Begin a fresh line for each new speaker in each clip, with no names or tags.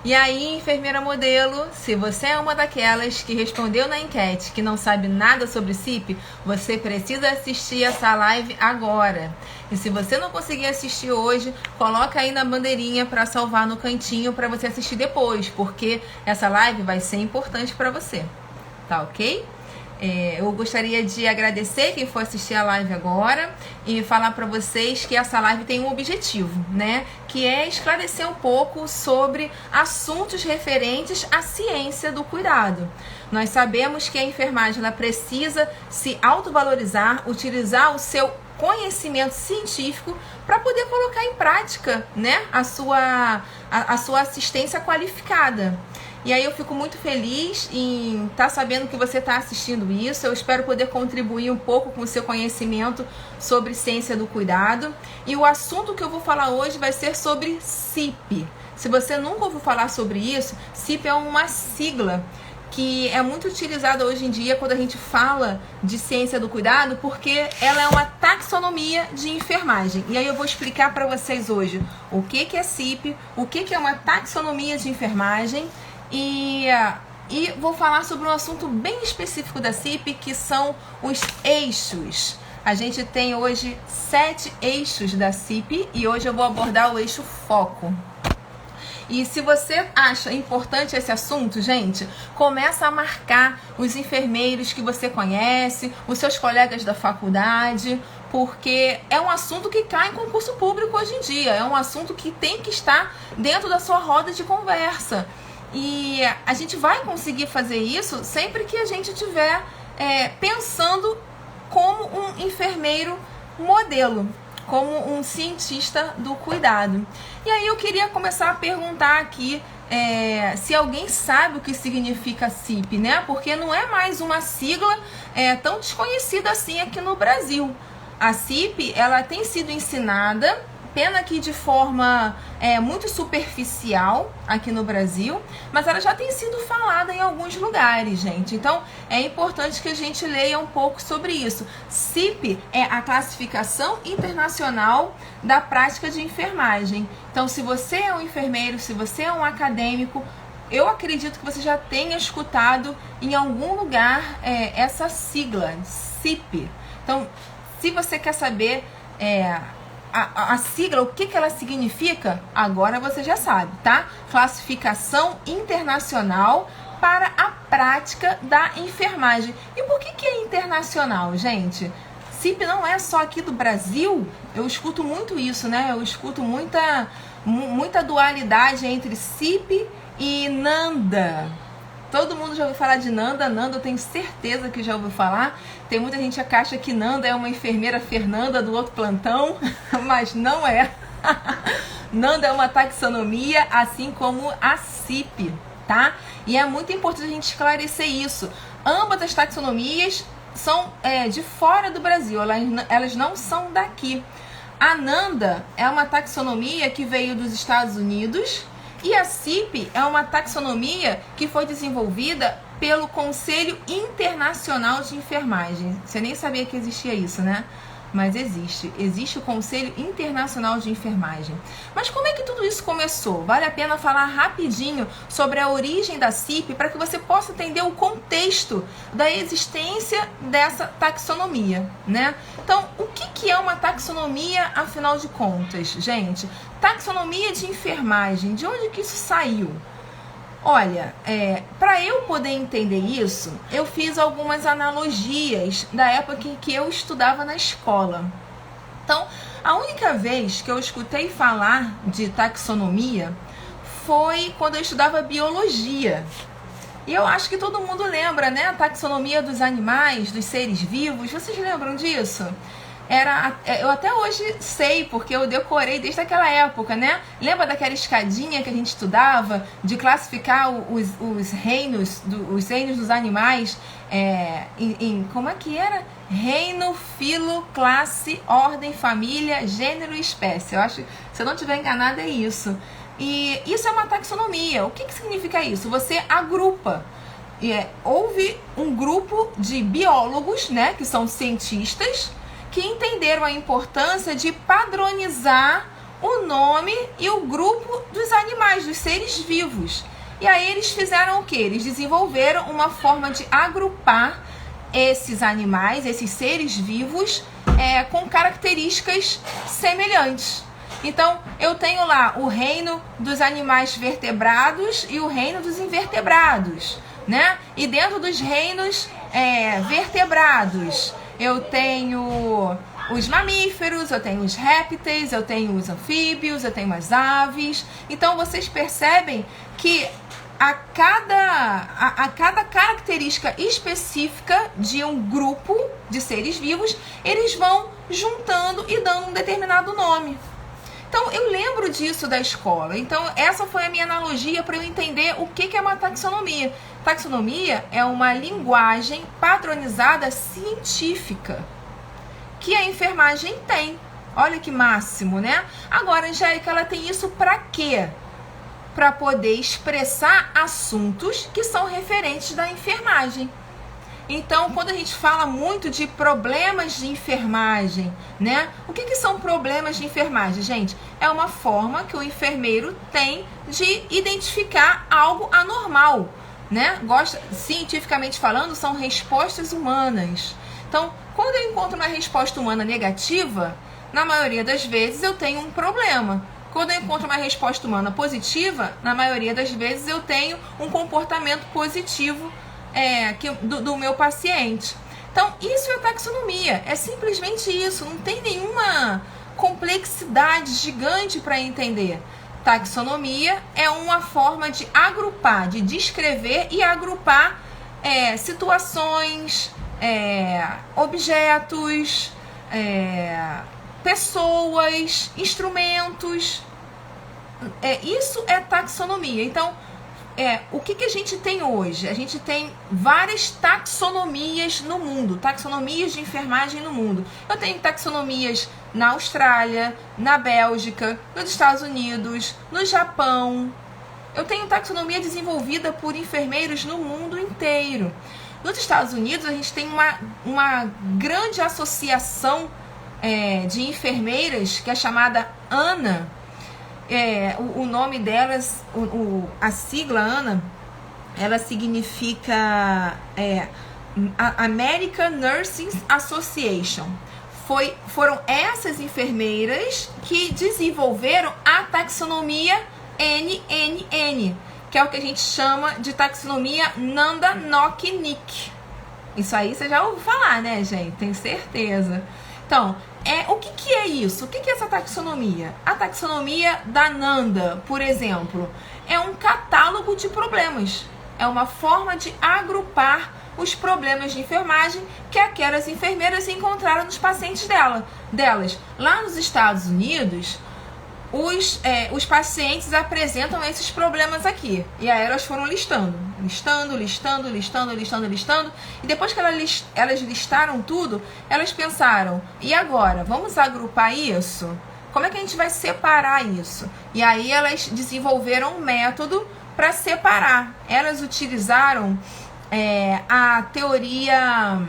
E aí, enfermeira modelo, se você é uma daquelas que respondeu na enquete que não sabe nada sobre CIP, você precisa assistir essa live agora. E se você não conseguir assistir hoje, coloca aí na bandeirinha para salvar no cantinho para você assistir depois, porque essa live vai ser importante para você, tá ok? Eu gostaria de agradecer quem for assistir a live agora e falar para vocês que essa live tem um objetivo, né? Que é esclarecer um pouco sobre assuntos referentes à ciência do cuidado. Nós sabemos que a enfermagem ela precisa se autovalorizar, utilizar o seu conhecimento científico para poder colocar em prática, né, a sua assistência qualificada. E aí eu fico muito feliz em estar sabendo que você está assistindo isso. Eu espero poder contribuir um pouco com o seu conhecimento sobre ciência do cuidado. E o assunto que eu vou falar hoje vai ser sobre CIP. Se você nunca ouviu falar sobre isso, CIP é uma sigla que é muito utilizada hoje em dia quando a gente fala de ciência do cuidado, porque ela é uma taxonomia de enfermagem. E aí eu vou explicar para vocês hoje o que é CIP, o que é uma taxonomia de enfermagem. E vou falar sobre um assunto bem específico da CIP, que são os eixos. A gente tem hoje 7 eixos da CIP e hoje eu vou abordar o eixo foco. E se você acha importante esse assunto, gente, começa a marcar os enfermeiros que você conhece, os seus colegas da faculdade, porque é um assunto que cai em concurso público hoje em dia, é um assunto que tem que estar dentro da sua roda de conversa. E a gente vai conseguir fazer isso sempre que a gente estiver pensando como um enfermeiro modelo, como um cientista do cuidado. E aí eu queria começar a perguntar aqui se alguém sabe o que significa CIP, né? Porque não é mais uma sigla tão desconhecida assim aqui no Brasil. A CIP, ela tem sido ensinada, pena que de forma muito superficial aqui no Brasil, mas ela já tem sido falada em alguns lugares, gente. Então, é importante que a gente leia um pouco sobre isso. CIP é a Classificação Internacional da Prática de Enfermagem. Então, se você é um enfermeiro, se você é um acadêmico, eu acredito que você já tenha escutado em algum lugar essa sigla, CIP. Então, se você quer saber a sigla, o que ela significa, agora você já sabe, tá? Classificação Internacional para a Prática da Enfermagem. E por que é internacional, gente? CIP não é só aqui do Brasil. Eu escuto muito isso, né? Eu escuto muita dualidade entre CIP e NANDA. Todo mundo já ouviu falar de NANDA. NANDA eu tenho certeza que já ouviu falar. Tem muita gente que acha que NANDA é uma enfermeira Fernanda do outro plantão, mas não é. NANDA é uma taxonomia, assim como a CIP, tá? E é muito importante a gente esclarecer isso. Ambas as taxonomias são de fora do Brasil, elas não são daqui. A NANDA é uma taxonomia que veio dos Estados Unidos, e a CIP é uma taxonomia que foi desenvolvida pelo Conselho Internacional de Enfermagem. Você nem sabia que existia isso, né? Mas existe o Conselho Internacional de Enfermagem. Mas como é que tudo isso começou? Vale a pena falar rapidinho sobre a origem da CIP para que você possa entender o contexto da existência dessa taxonomia, né? Então, o que é uma taxonomia, afinal de contas, gente? Taxonomia de enfermagem, de onde que isso saiu? Olha, para eu poder entender isso, eu fiz algumas analogias da época em que eu estudava na escola. Então, a única vez que eu escutei falar de taxonomia foi quando eu estudava biologia. E eu acho que todo mundo lembra, né? A taxonomia dos animais, dos seres vivos. Vocês lembram disso? Eu até hoje sei, porque eu decorei desde aquela época, né? Lembra daquela escadinha que a gente estudava de classificar os reinos dos animais como é que era? Reino, filo, classe, ordem, família, gênero e espécie. Eu acho que, se eu não estiver enganada, é isso. E isso é uma taxonomia. O que significa isso? Você agrupa. Houve um grupo de biólogos, né, que são cientistas, que entenderam a importância de padronizar o nome e o grupo dos animais, dos seres vivos. E aí eles fizeram o quê? Eles desenvolveram uma forma de agrupar esses animais, esses seres vivos, com características semelhantes. Então, eu tenho lá o reino dos animais vertebrados e o reino dos invertebrados, né? E dentro dos reinos vertebrados, eu tenho os mamíferos, eu tenho os répteis, eu tenho os anfíbios, eu tenho as aves. Então, vocês percebem que a cada característica específica de um grupo de seres vivos, eles vão juntando e dando um determinado nome. Então, eu lembro disso da escola. Então, essa foi a minha analogia para eu entender o que é uma taxonomia. Taxonomia é uma linguagem padronizada científica que a enfermagem tem. Olha que máximo, né? Agora, Angélica, ela tem isso para quê? Para poder expressar assuntos que são referentes da enfermagem. Então, quando a gente fala muito de problemas de enfermagem, né? O que são problemas de enfermagem, gente? É uma forma que o enfermeiro tem de identificar algo anormal, né? Cientificamente falando, são respostas humanas. Então, quando eu encontro uma resposta humana negativa, na maioria das vezes eu tenho um problema. Quando eu encontro uma resposta humana positiva, na maioria das vezes eu tenho um comportamento positivo do meu paciente. Então, isso é taxonomia, é simplesmente isso, não tem nenhuma complexidade gigante para entender. Taxonomia é uma forma de agrupar, de descrever e agrupar situações, objetos, pessoas, instrumentos. Isso é taxonomia. Então, o que a gente tem hoje? A gente tem várias taxonomias no mundo, taxonomias de enfermagem no mundo. Eu tenho taxonomias na Austrália, na Bélgica, nos Estados Unidos, no Japão. Eu tenho taxonomia desenvolvida por enfermeiros no mundo inteiro. Nos Estados Unidos, a gente tem uma grande associação de enfermeiras, que é chamada ANA. O nome delas, a sigla ANA, ela significa American Nursing Association. Foram essas enfermeiras que desenvolveram a taxonomia NNN, que é o que a gente chama de taxonomia Nanda-Nock-Nick. Isso aí você já ouviu falar, né, gente? Tenho certeza. Então, o que é isso? O que é essa taxonomia? A taxonomia da Nanda, por exemplo, é um catálogo de problemas. É uma forma de agrupar os problemas de enfermagem que aquelas enfermeiras encontraram nos pacientes delas. Lá nos Estados Unidos, os pacientes apresentam esses problemas aqui. E aí elas foram listando. E depois que elas listaram tudo, elas pensaram, e agora? Vamos agrupar isso? Como é que a gente vai separar isso? E aí elas desenvolveram um método para separar. Elas utilizaram a teoria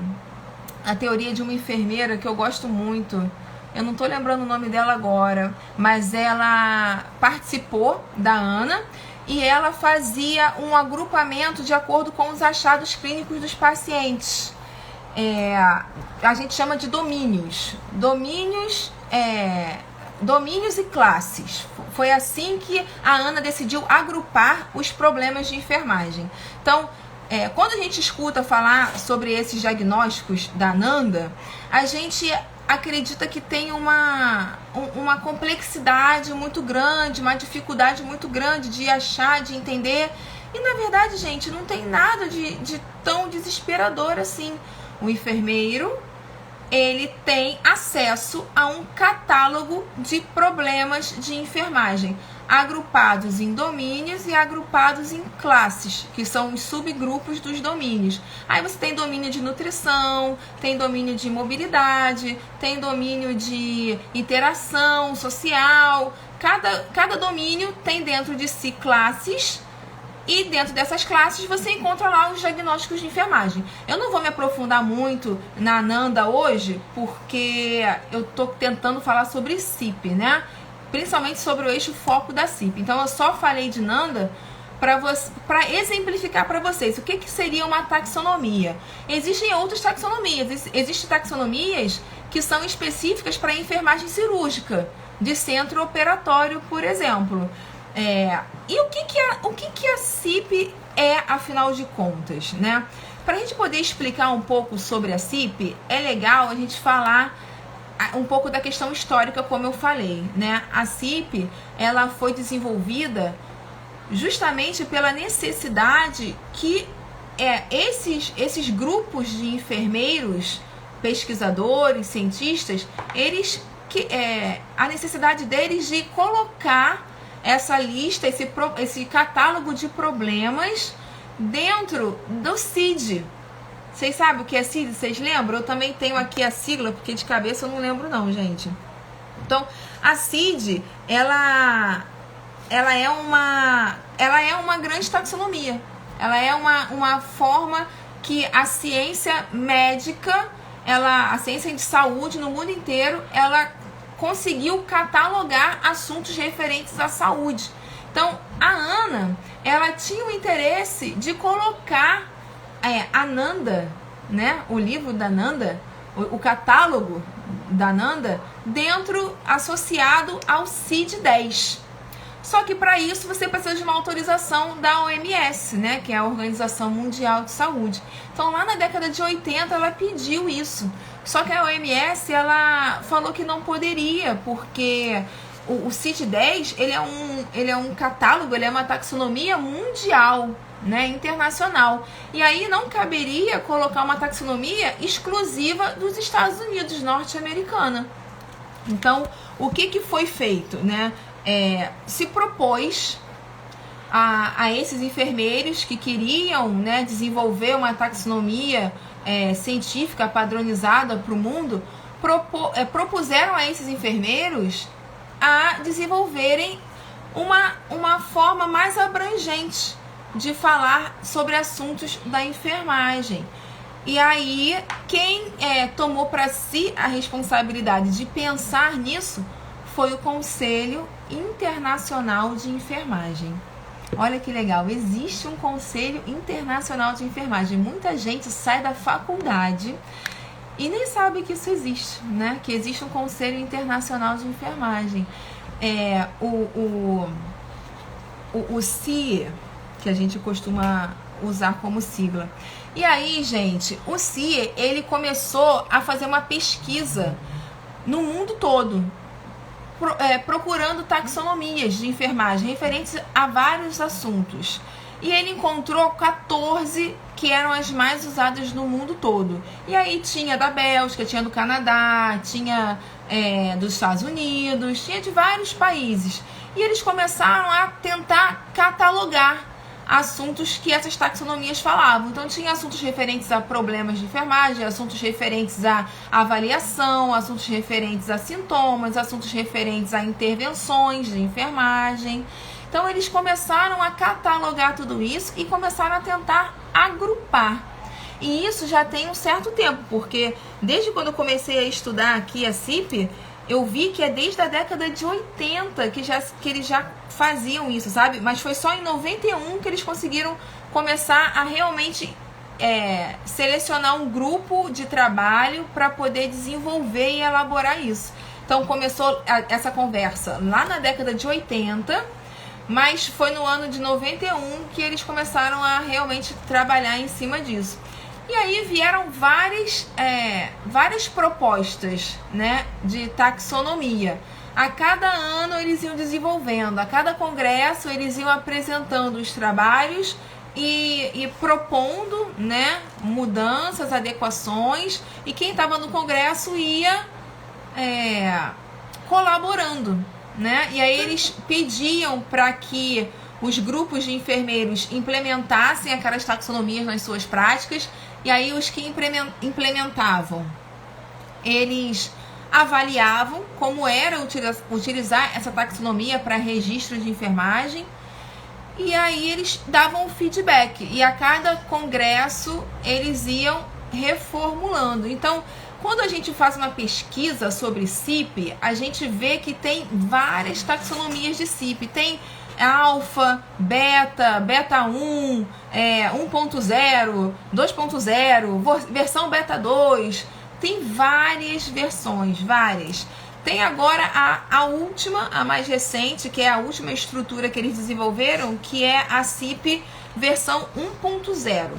de uma enfermeira que eu gosto muito. Eu não estou lembrando o nome dela agora, mas ela participou da ANA e ela fazia um agrupamento de acordo com os achados clínicos dos pacientes. A gente chama de domínios. Domínios e classes. Foi assim que a ANA decidiu agrupar os problemas de enfermagem. Então, quando a gente escuta falar sobre esses diagnósticos da Nanda, a gente acredita que tem uma complexidade muito grande, uma dificuldade muito grande de achar, de entender. E na verdade, gente, não tem nada de tão desesperador assim. O enfermeiro, ele tem acesso a um catálogo de problemas de enfermagem, agrupados em domínios e agrupados em classes, que são os subgrupos dos domínios. Aí você tem domínio de nutrição, tem domínio de mobilidade, tem domínio de interação social. Cada domínio tem dentro de si classes, e dentro dessas classes você encontra lá os diagnósticos de enfermagem. Eu não vou me aprofundar muito na Nanda hoje, porque eu estou tentando falar sobre CIP, né? principalmente sobre o eixo foco da CIP. Então eu só falei de Nanda para exemplificar para vocês o que seria uma taxonomia. Existem outras taxonomias, existem taxonomias que são específicas para enfermagem cirúrgica, de centro operatório, por exemplo. E o que a CIP é, afinal de contas, né? Para a gente poder explicar um pouco sobre a CIP, é legal a gente falar um pouco da questão histórica, como eu falei, né? A CIP, ela foi desenvolvida justamente pela necessidade que esses grupos de enfermeiros, pesquisadores, cientistas, a necessidade deles de colocar essa lista, esse catálogo de problemas dentro do CID. Vocês sabem o que é CID? Vocês lembram? Eu também tenho aqui a sigla, porque de cabeça eu não lembro não, gente. Então, a CID, ela é uma grande taxonomia. Ela é uma forma que a ciência médica, a ciência de saúde no mundo inteiro, ela conseguiu catalogar assuntos referentes à saúde. Então, a Ana, ela tinha o interesse de colocar a Nanda, né, o livro da Nanda, o catálogo da Nanda, associado ao CID-10. Só que para isso você precisa de uma autorização da OMS, né, que é a Organização Mundial de Saúde. Então lá na década de 80 ela pediu isso. Só que a OMS ela falou que não poderia, porque o CID-10 ele é um catálogo, ele é uma taxonomia mundial, né, internacional. E aí não caberia colocar uma taxonomia exclusiva dos Estados Unidos, norte-americana. Então o que foi feito, né? Se propôs a esses enfermeiros que queriam, né, desenvolver uma taxonomia científica padronizada para o mundo, propuseram a esses enfermeiros a desenvolverem uma forma mais abrangente de falar sobre assuntos da enfermagem. E aí, quem tomou para si a responsabilidade de pensar nisso foi o Conselho Internacional de Enfermagem. Olha que legal, existe um Conselho Internacional de Enfermagem. Muita gente sai da faculdade e nem sabe que isso existe, né? Que existe um Conselho Internacional de Enfermagem. O CIE, que a gente costuma usar como sigla. E aí, gente, o CIE, ele começou a fazer uma pesquisa no mundo todo, procurando taxonomias de enfermagem referentes a vários assuntos. E ele encontrou 14 que eram as mais usadas no mundo todo. E aí tinha da Bélgica, tinha do Canadá, tinha dos Estados Unidos, tinha de vários países. E eles começaram a tentar catalogar assuntos que essas taxonomias falavam. Então tinha assuntos referentes a problemas de enfermagem, assuntos referentes a avaliação, assuntos referentes a sintomas, assuntos referentes a intervenções de enfermagem. Então eles começaram a catalogar tudo isso e começaram a tentar agrupar. E isso já tem um certo tempo, porque desde quando eu comecei a estudar aqui a CIP, eu vi que é desde a década de 80 que eles já faziam isso, sabe? Mas foi só em 91 que eles conseguiram começar a realmente selecionar um grupo de trabalho para poder desenvolver e elaborar isso. Então começou essa conversa lá na década de 80, mas foi no ano de 91 que eles começaram a realmente trabalhar em cima disso. E aí vieram várias propostas, né, de taxonomia. A cada ano eles iam desenvolvendo, a cada congresso eles iam apresentando os trabalhos e propondo, né, mudanças, adequações, e quem estava no congresso ia colaborando, né? E aí eles pediam para que os grupos de enfermeiros implementassem aquelas taxonomias nas suas práticas. E aí os que implementavam, eles avaliavam como era utilizar essa taxonomia para registro de enfermagem, e aí eles davam um feedback, e a cada congresso eles iam reformulando. Então Quando a gente faz uma pesquisa sobre CIP, a gente vê que tem várias taxonomias de CIP. Tem alfa, beta, beta 1, 1.0, 2.0, versão beta 2. Tem várias versões, várias. Tem agora a última, a mais recente, que é a última estrutura que eles desenvolveram, que é a CIP versão 1.0.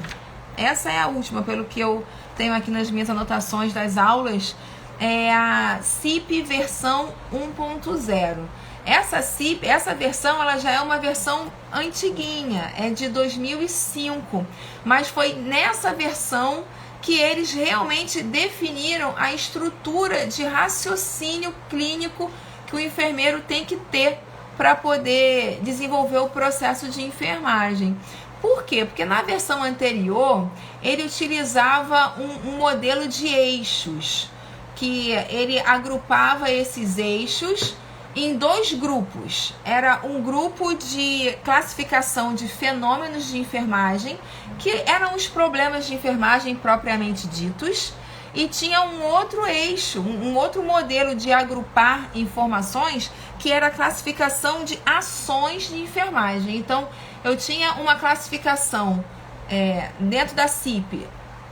Essa é a última, pelo que eu tenho aqui nas minhas anotações das aulas, é a CIP versão 1.0. Essa versão, ela já é uma versão antiguinha, é de 2005, mas foi nessa versão que eles realmente definiram a estrutura de raciocínio clínico que o enfermeiro tem que ter para poder desenvolver o processo de enfermagem. Por quê? Porque na versão anterior ele utilizava um modelo de eixos, que ele agrupava esses eixos em 2 grupos. Era um grupo de classificação de fenômenos de enfermagem, que eram os problemas de enfermagem propriamente ditos, e tinha um outro eixo, um outro modelo de agrupar informações, que era a classificação de ações de enfermagem. Então, eu tinha uma classificação dentro da CIP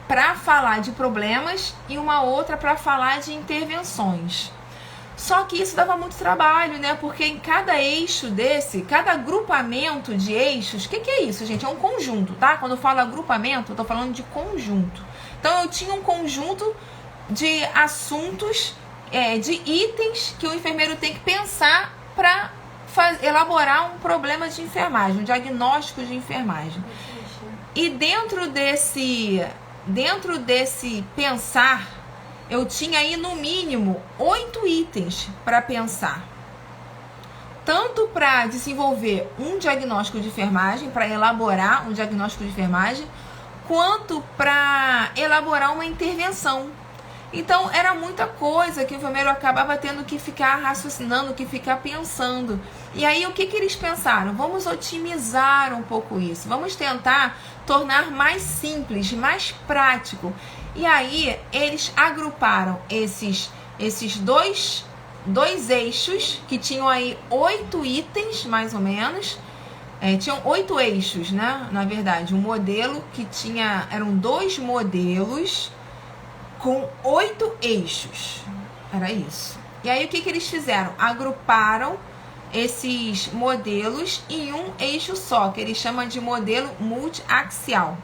para falar de problemas e uma outra para falar de intervenções. Só que isso dava muito trabalho, né? Porque em cada eixo desse, cada agrupamento de eixos, o que é isso, gente? É um conjunto, tá? Quando eu falo agrupamento, eu tô falando de conjunto. Então, eu tinha um conjunto de assuntos, de itens que o enfermeiro tem que pensar para elaborar um problema de enfermagem, um diagnóstico de enfermagem. E dentro desse pensar, eu tinha aí no mínimo 8 itens para pensar. Tanto para desenvolver um diagnóstico de enfermagem, para elaborar um diagnóstico de enfermagem, quanto para elaborar uma intervenção. Então, era muita coisa que o enfermeiro acabava tendo que ficar raciocinando, que ficar pensando. E aí, o que eles pensaram? Vamos otimizar um pouco isso. Vamos tentar tornar mais simples, mais prático. E aí, eles agruparam esses dois eixos, que tinham aí 8 itens, mais ou menos. Tinham 8 eixos, né? Na verdade, um modelo que eram 2 modelos com 8 eixos. Era isso. E aí, o que eles fizeram? Agruparam esses modelos em um eixo só, que eles chamam de modelo multiaxial.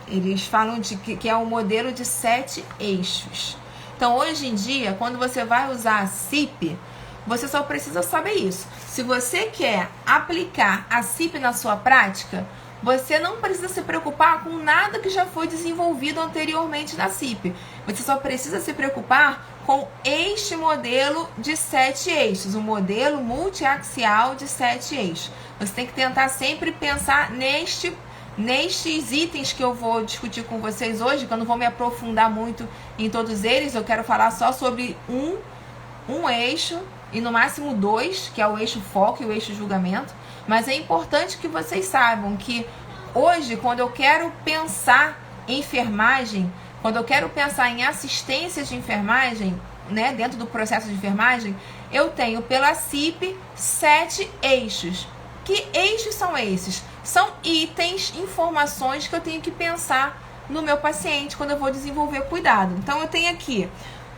Eles falam que é um modelo de 7 eixos. Então, hoje em dia, quando você vai usar a CIP, você só precisa saber isso. Se você quer aplicar a CIP na sua prática, você não precisa se preocupar com nada que já foi desenvolvido anteriormente na CIP. Você só precisa se preocupar com este modelo de 7 eixos, um modelo multiaxial de 7 eixos. Você tem que tentar sempre pensar nestes itens que eu vou discutir com vocês hoje, que eu não vou me aprofundar muito em todos eles. Eu quero falar só sobre um eixo, e no máximo 2, que é o eixo foco e o eixo julgamento. Mas é importante que vocês saibam que hoje, quando eu quero pensar em enfermagem, quando eu quero pensar em assistência de enfermagem, né, dentro do processo de enfermagem, eu tenho pela CIP 7 eixos. Que eixos são esses? São itens, informações que eu tenho que pensar no meu paciente quando eu vou desenvolver cuidado. Então, eu tenho aqui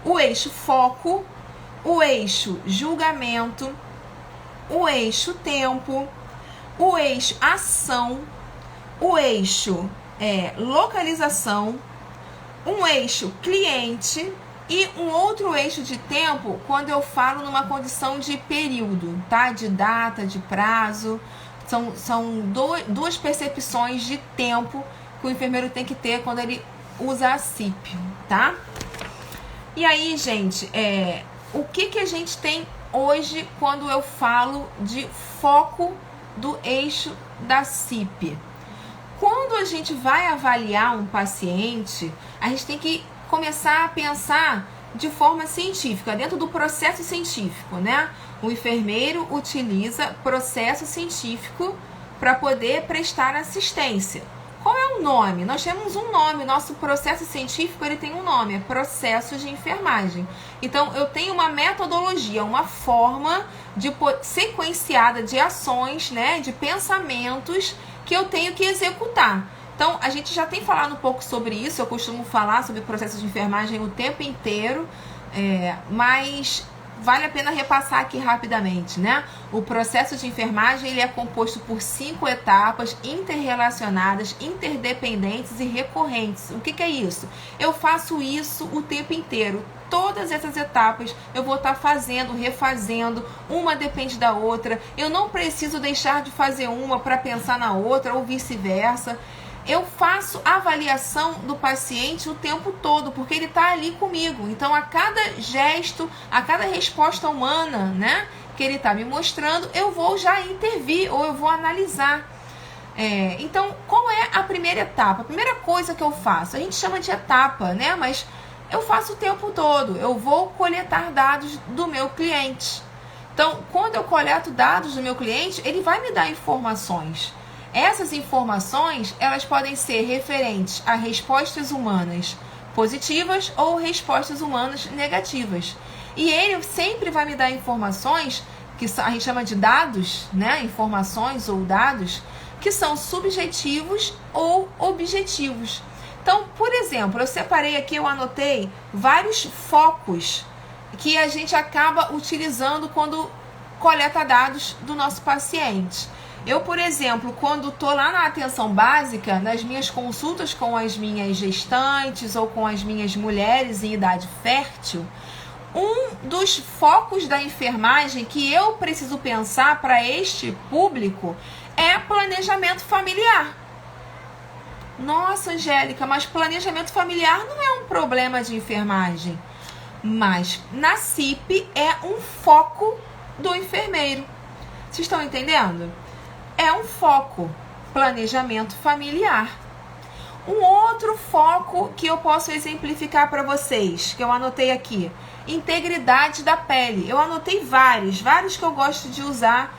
o eixo foco, o eixo julgamento, o eixo tempo, o eixo ação, o eixo localização, um eixo cliente e um outro eixo de tempo quando eu falo numa condição de período, tá? De data, de prazo. São duas percepções de tempo que o enfermeiro tem que ter quando ele usa a CIP, tá? E aí, gente, o que a gente tem hoje quando eu falo de foco do eixo da CIP? Quando a gente vai avaliar um paciente, a gente tem que começar a pensar de forma científica, dentro do processo científico, né? O enfermeiro utiliza processo científico para poder prestar assistência. Qual é o nome? Nós temos um nome, nosso processo científico ele tem um nome, é processo de enfermagem. Então eu tenho uma metodologia, uma forma de sequenciada de ações, né, de pensamentos que eu tenho que executar. Então a gente já tem falado um pouco sobre isso, eu costumo falar sobre o processo de enfermagem o tempo inteiro, mas vale a pena repassar aqui rapidamente, né? O processo de enfermagem ele é composto por 5 etapas interrelacionadas, interdependentes e recorrentes. O que é isso? Eu faço isso o tempo inteiro. Todas essas etapas eu vou estar fazendo, refazendo, uma depende da outra. Eu não preciso deixar de fazer uma para pensar na outra ou vice-versa. Eu faço avaliação do paciente o tempo todo, porque ele está ali comigo. Então, a cada gesto, a cada resposta humana, né, que ele está me mostrando, eu vou já intervir ou eu vou analisar. Então, qual é a primeira etapa? A primeira coisa que eu faço, a gente chama de etapa, né, mas eu faço o tempo todo. Eu vou coletar dados do meu cliente. Então, quando eu coleto dados do meu cliente, ele vai me dar informações. Essas informações, elas podem ser referentes a respostas humanas positivas ou respostas humanas negativas. E ele sempre vai me dar informações, que a gente chama de dados, né? Informações ou dados, que são subjetivos ou objetivos. Então, por exemplo, eu separei aqui, eu anotei vários focos que a gente acaba utilizando quando coleta dados do nosso paciente. Eu, por exemplo, quando estou lá na atenção básica, nas minhas consultas com as minhas gestantes ou com as minhas mulheres em idade fértil, um dos focos da enfermagem que eu preciso pensar para este público é planejamento familiar. Nossa, Angélica, mas planejamento familiar não é um problema de enfermagem. Mas na CIP é um foco do enfermeiro. Vocês estão entendendo? É um foco, planejamento familiar. Um outro foco que eu posso exemplificar para vocês, que eu anotei aqui, integridade da pele. Eu anotei vários que eu gosto de usar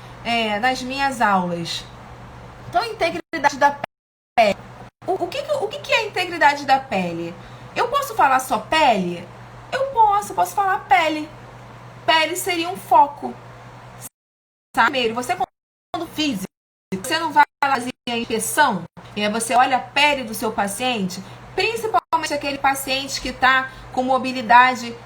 nas minhas aulas. Então, integridade da pele. O que é integridade da pele? Eu posso falar só pele? Eu posso falar pele. Pele seria um foco. Sabe? Primeiro, você quando físico, você não vai fazer a inspeção, e aí você olha a pele do seu paciente, principalmente aquele paciente que está com mobilidade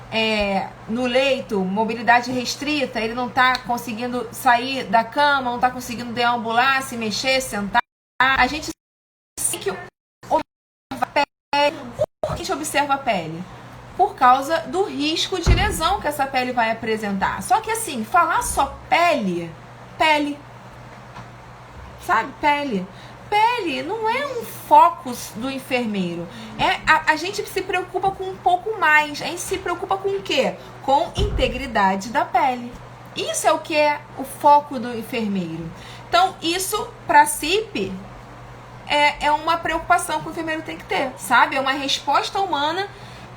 no leito, mobilidade restrita, ele não está conseguindo sair da cama, não está conseguindo deambular, se mexer, sentar. A gente tem que observar a pele. Por que a gente observa a pele? Por causa do risco de lesão que essa pele vai apresentar. Só que assim, falar só pele, sabe? Pele não é um foco do enfermeiro. A gente se preocupa com um pouco mais. A gente se preocupa com o quê? Com integridade da pele. Isso é o que é o foco do enfermeiro. Então, isso para a CIP é uma preocupação que o enfermeiro tem que ter, sabe? É uma resposta humana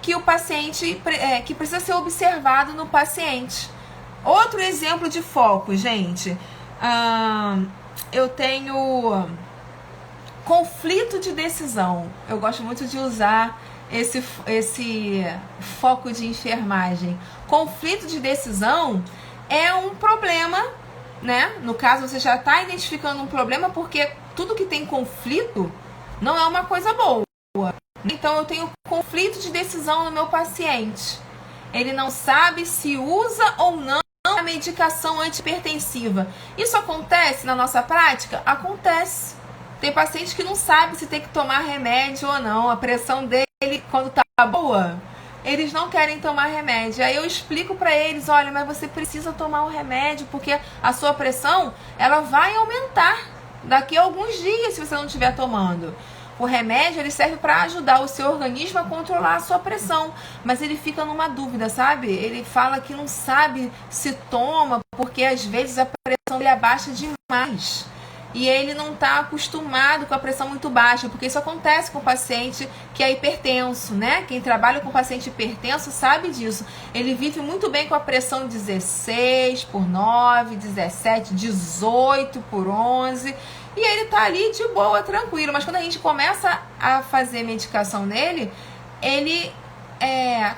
que o paciente que precisa ser observado no paciente. Outro exemplo de foco, gente. Eu tenho conflito de decisão. Eu gosto muito de usar esse foco de enfermagem. Conflito de decisão é um problema, né? No caso, você já está identificando um problema, porque tudo que tem conflito não é uma coisa boa. Então, eu tenho conflito de decisão no meu paciente. Ele não sabe se usa ou não a medicação antihipertensiva. Isso acontece na nossa prática? Acontece. Tem paciente que não sabe se tem que tomar remédio ou não. A pressão dele, quando tá boa, eles não querem tomar remédio. Aí eu explico para eles, olha, mas você precisa tomar o remédio, porque a sua pressão, ela vai aumentar daqui a alguns dias se você não estiver tomando. O remédio, ele serve para ajudar o seu organismo a controlar a sua pressão, mas ele fica numa dúvida, sabe? Ele fala que não sabe se toma, porque às vezes a pressão dele abaixa demais. E ele não está acostumado com a pressão muito baixa, porque isso acontece com o paciente que é hipertenso, né? Quem trabalha com paciente hipertenso sabe disso. Ele vive muito bem com a pressão 16/9, 17, 18/11. e ele tá ali de boa, tranquilo. Mas quando a gente começa a fazer medicação nele, ele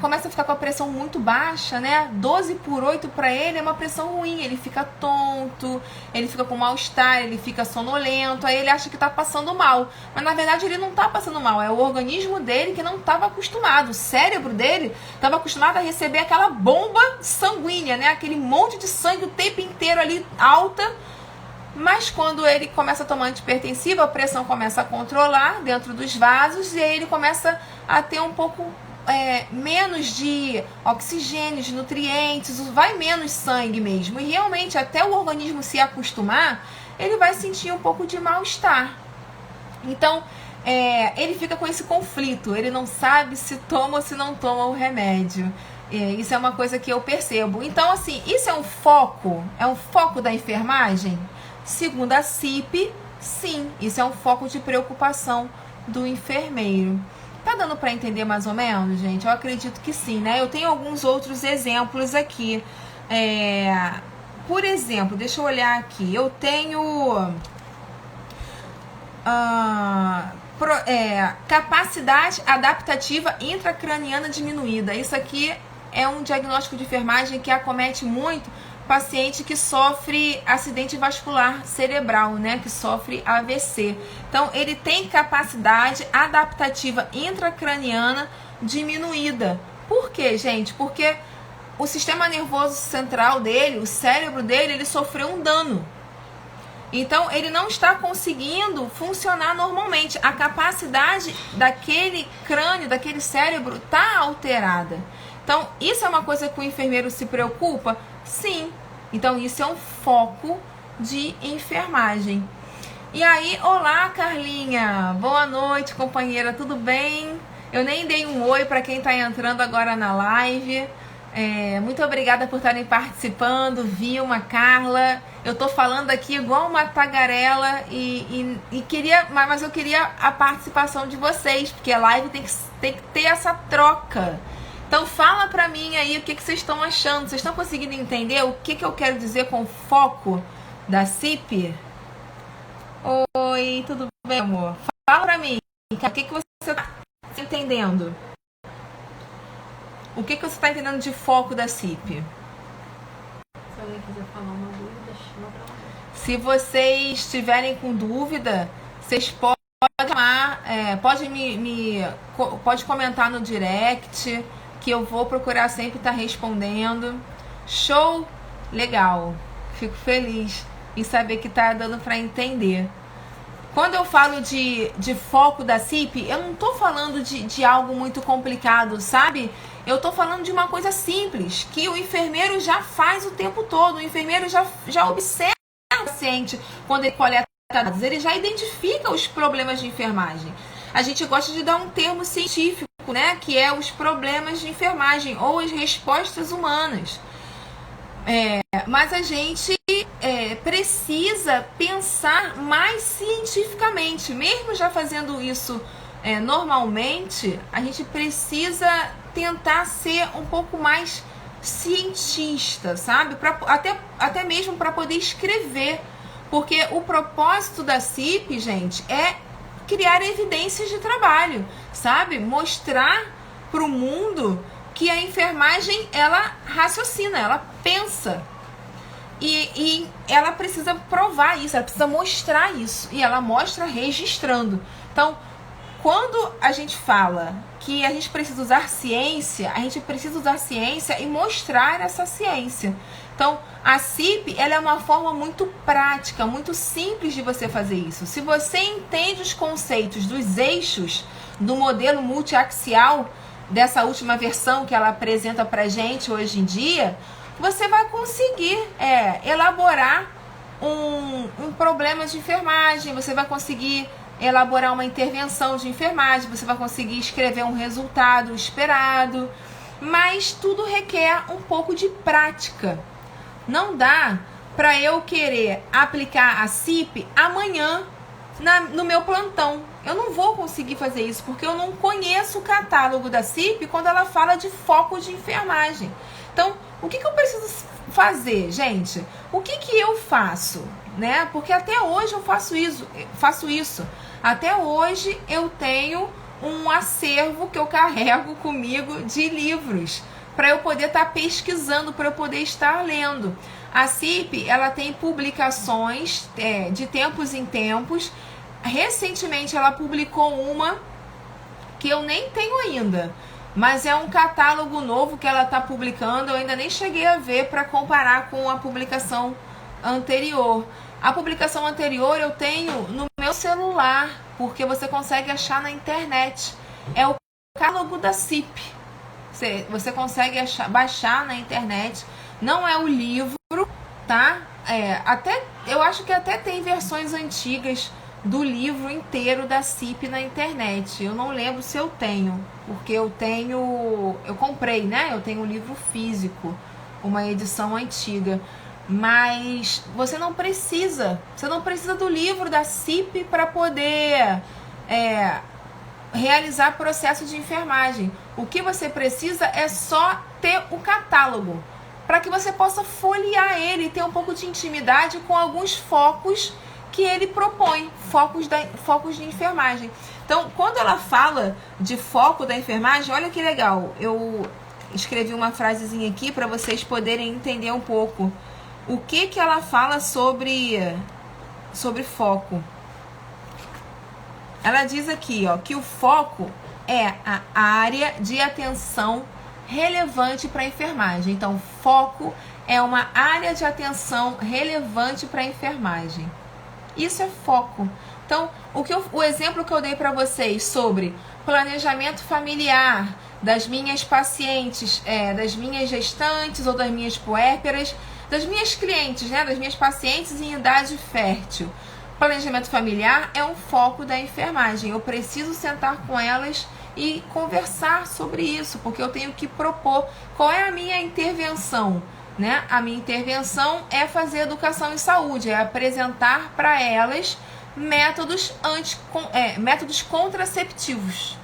começa a ficar com a pressão muito baixa, né? 12/8 para ele é uma pressão ruim. Ele fica tonto, ele fica com mal-estar, ele fica sonolento, aí ele acha que tá passando mal. Mas na verdade ele não tá passando mal, é o organismo dele que não estava acostumado. O cérebro dele estava acostumado a receber aquela bomba sanguínea, né? Aquele monte de sangue o tempo inteiro ali, alta. Mas quando ele começa a tomar antipertensivo, a pressão começa a controlar dentro dos vasos e aí ele começa a ter um pouco menos de oxigênio, de nutrientes, vai menos sangue mesmo. E realmente, até o organismo se acostumar, ele vai sentir um pouco de mal-estar. Então, ele fica com esse conflito, ele não sabe se toma ou se não toma o remédio. Isso é uma coisa que eu percebo. Então, assim, isso é um foco da enfermagem? Segundo a CIP, sim, isso é um foco de preocupação do enfermeiro. Tá dando para entender mais ou menos, gente? Eu acredito que sim, né? Eu tenho alguns outros exemplos aqui. Por exemplo, deixa eu olhar aqui. Eu tenho capacidade adaptativa intracraniana diminuída. Isso aqui é um diagnóstico de enfermagem que acomete muito paciente que sofre acidente vascular cerebral, né, que sofre AVC. Então, ele tem capacidade adaptativa intracraniana diminuída. Por quê, gente? Porque o sistema nervoso central dele, o cérebro dele, ele sofreu um dano. Então, ele não está conseguindo funcionar normalmente. A capacidade daquele crânio, daquele cérebro, está alterada. Então, isso é uma coisa que o enfermeiro se preocupa? Sim. Então, isso é um foco de enfermagem. E aí, olá, Carlinha. Boa noite, companheira. Tudo bem? Eu nem dei um oi para quem está entrando agora na live. Muito obrigada por estarem participando. Vilma, Carla. Eu tô falando aqui igual uma tagarela mas eu queria a participação de vocês, porque a live tem que ter essa troca. Então fala pra mim aí o que vocês estão achando. Vocês estão conseguindo entender o que eu quero dizer com foco da CIP? Oi, tudo bem, amor? Fala pra mim, o que você está entendendo? O que você está entendendo de foco da CIP?
Se alguém quiser falar uma dúvida, chama pra lá.
Se vocês estiverem com dúvida, vocês podem chamar, pode comentar no direct, que eu vou procurar sempre estar respondendo. Show? Legal. Fico feliz em saber que tá dando para entender. Quando eu falo de foco da CIP, eu não tô falando de algo muito complicado, sabe? Eu tô falando de uma coisa simples, que o enfermeiro já faz o tempo todo. O enfermeiro já observa o paciente quando ele coleta dados. Ele já identifica os problemas de enfermagem. A gente gosta de dar um termo científico, né, que é os problemas de enfermagem ou as respostas humanas. Mas a gente precisa pensar mais cientificamente. Mesmo já fazendo isso normalmente, a gente precisa tentar ser um pouco mais cientista, sabe? Até mesmo para poder escrever. Porque o propósito da CIP, gente, é criar evidências de trabalho, sabe? Mostrar para o mundo que a enfermagem, ela raciocina, ela pensa. E ela precisa provar isso, ela precisa mostrar isso. E ela mostra registrando. Então, quando a gente fala que a gente precisa usar ciência, a gente precisa usar ciência e mostrar essa ciência. Então, a CIP, ela é uma forma muito prática, muito simples de você fazer isso. Se você entende os conceitos dos eixos do modelo multiaxial, dessa última versão que ela apresenta pra gente hoje em dia, você vai conseguir elaborar um problema de enfermagem, você vai conseguir elaborar uma intervenção de enfermagem, você vai conseguir escrever um resultado esperado, mas tudo requer um pouco de prática. Não dá para eu querer aplicar a CIP amanhã no meu plantão. Eu não vou conseguir fazer isso, porque eu não conheço o catálogo da CIP quando ela fala de foco de enfermagem. Então, o que eu preciso fazer, gente? O que eu faço? né? Porque até hoje eu faço isso. Até hoje eu tenho um acervo que eu carrego comigo de livros para eu poder estar pesquisando, para eu poder estar lendo. A CIP, ela tem publicações de tempos em tempos. Recentemente ela publicou uma que eu nem tenho ainda, mas é um catálogo novo que ela está publicando. Eu ainda nem cheguei a ver para comparar com a publicação anterior. A publicação anterior eu tenho no meu celular, porque você consegue achar na internet. É o catálogo da CIP. Você consegue baixar na internet. Não é o livro, tá? Eu acho que até tem versões antigas do livro inteiro da CIP na internet. Eu não lembro se eu tenho, porque eu comprei, né? Eu tenho um livro físico, uma edição antiga. Mas você não precisa do livro da CIP para poder realizar processo de enfermagem. O que você precisa é só ter o catálogo, para que você possa folhear ele e ter um pouco de intimidade com alguns focos que ele propõe, focos de enfermagem. Então, quando ela fala de foco da enfermagem, olha que legal, eu escrevi uma frasezinha aqui para vocês poderem entender um pouco o que ela fala sobre foco. Ela diz aqui, ó, que o foco é a área de atenção relevante para a enfermagem. Então, foco é uma área de atenção relevante para a enfermagem. Isso é foco. Então, o exemplo que eu dei para vocês sobre planejamento familiar das minhas pacientes, das minhas gestantes ou das minhas puérperas, das minhas clientes, né, das minhas pacientes em idade fértil. Planejamento familiar é um foco da enfermagem. Eu preciso sentar com elas e conversar sobre isso, porque eu tenho que propor qual é a minha intervenção, né? A minha intervenção é fazer educação em saúde, é apresentar para elas métodos contraceptivos.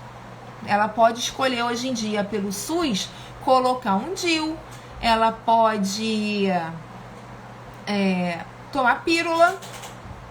Ela pode escolher hoje em dia pelo SUS colocar um DIU, ela pode tomar pílula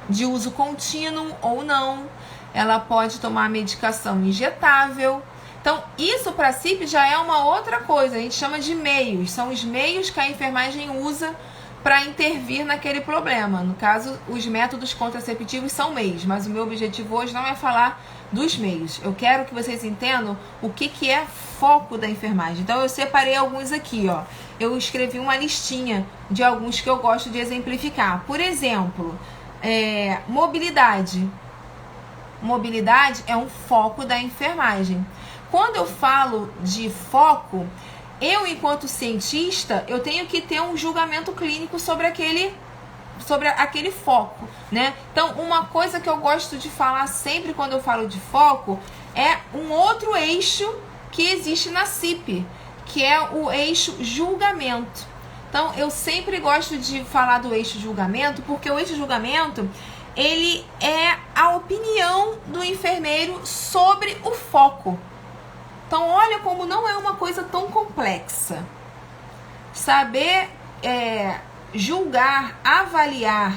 de uso contínuo ou não, ela pode tomar medicação injetável. Então, isso para a CIP já é uma outra coisa, a gente chama de meios, são os meios que a enfermagem usa para intervir naquele problema. No caso, os métodos contraceptivos são meios, mas o meu objetivo hoje não é falar dos meios. Eu quero que vocês entendam o que é foco da enfermagem. Então, eu separei alguns aqui, ó. Eu escrevi uma listinha de alguns que eu gosto de exemplificar. Por exemplo, mobilidade. Mobilidade é um foco da enfermagem. Quando eu falo de foco, eu, enquanto cientista, eu tenho que ter um julgamento clínico sobre aquele foco, né? Então, uma coisa que eu gosto de falar sempre quando eu falo de foco é um outro eixo que existe na CIP, que é o eixo julgamento. Então, eu sempre gosto de falar do eixo julgamento, porque o eixo julgamento, ele é a opinião do enfermeiro sobre o foco. Então, olha como não é uma coisa tão complexa. Saber julgar, avaliar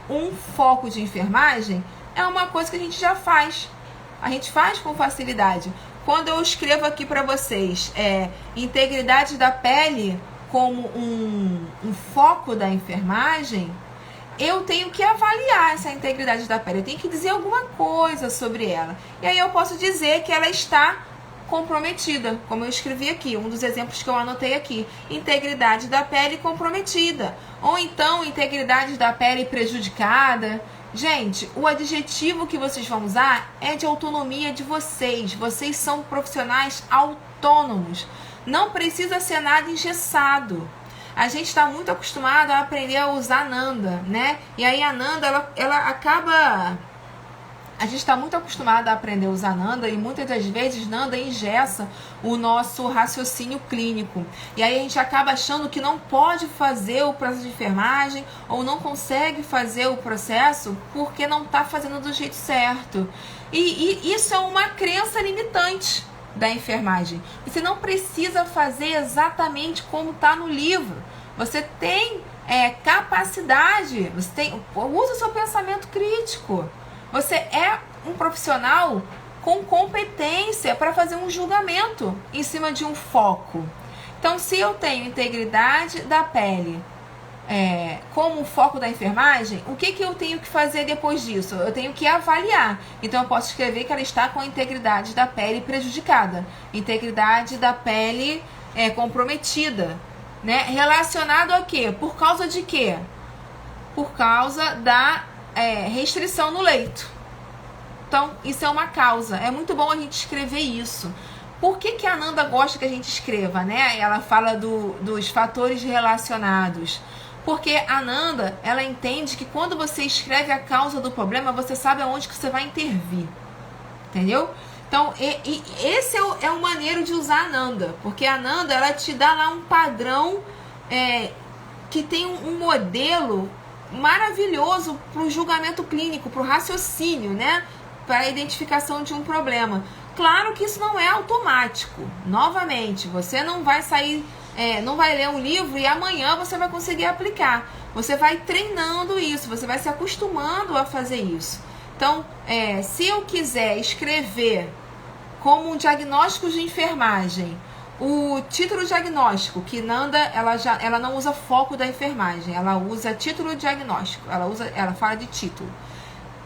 um foco de enfermagem é uma coisa que a gente já faz. A gente faz com facilidade. Quando eu escrevo aqui para vocês integridade da pele como um foco da enfermagem, eu tenho que avaliar essa integridade da pele. Eu tenho que dizer alguma coisa sobre ela. E aí eu posso dizer que ela está comprometida, como eu escrevi aqui, um dos exemplos que eu anotei aqui, integridade da pele comprometida, ou então integridade da pele prejudicada. Gente, o adjetivo que vocês vão usar é de autonomia de vocês. Vocês são profissionais autônomos, não precisa ser nada engessado. A gente está muito acostumado a aprender a usar Nanda, né? E aí a Nanda, ela acaba... A gente está muito acostumado a aprender a usar Nanda e muitas das vezes Nanda engessa o nosso raciocínio clínico. E aí a gente acaba achando que não pode fazer o processo de enfermagem ou não consegue fazer o processo porque não está fazendo do jeito certo. E isso é uma crença limitante da enfermagem. Você não precisa fazer exatamente como está no livro. Você tem capacidade, usa o seu pensamento crítico. Você é um profissional com competência para fazer um julgamento em cima de um foco. Então, se eu tenho integridade da pele como foco da enfermagem, o que eu tenho que fazer depois disso? Eu tenho que avaliar. Então, eu posso escrever que ela está com a integridade da pele prejudicada, integridade da pele comprometida, né? Relacionado a quê? Por causa de quê? Por causa da restrição no leito. Então, isso é uma causa. É muito bom a gente escrever isso. Por que a Ananda gosta que a gente escreva, né? Ela fala dos fatores relacionados. Porque a Ananda, ela entende que quando você escreve a causa do problema, você sabe aonde que você vai intervir. Entendeu? Então, esse é o maneiro de usar a Ananda. Porque a Ananda, ela te dá lá um padrão que tem um modelo maravilhoso para o julgamento clínico, para o raciocínio, né? Para a identificação de um problema. Claro que isso não é automático. Novamente, você não vai sair, não vai ler um livro e amanhã você vai conseguir aplicar. Você vai treinando isso, você vai se acostumando a fazer isso. Então, se eu quiser escrever como um diagnóstico de enfermagem, o título diagnóstico, que Nanda, ela não usa foco da enfermagem, ela usa título diagnóstico, ela fala de título.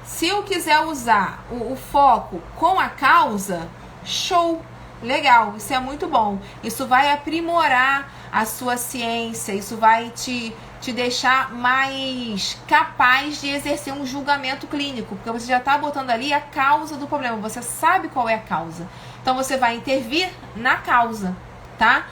Se eu quiser usar o foco com a causa, show, legal, isso é muito bom. Isso vai aprimorar a sua ciência, isso vai te deixar mais capaz de exercer um julgamento clínico, porque você já está botando ali a causa do problema, você sabe qual é a causa. Então você vai intervir na causa, tá?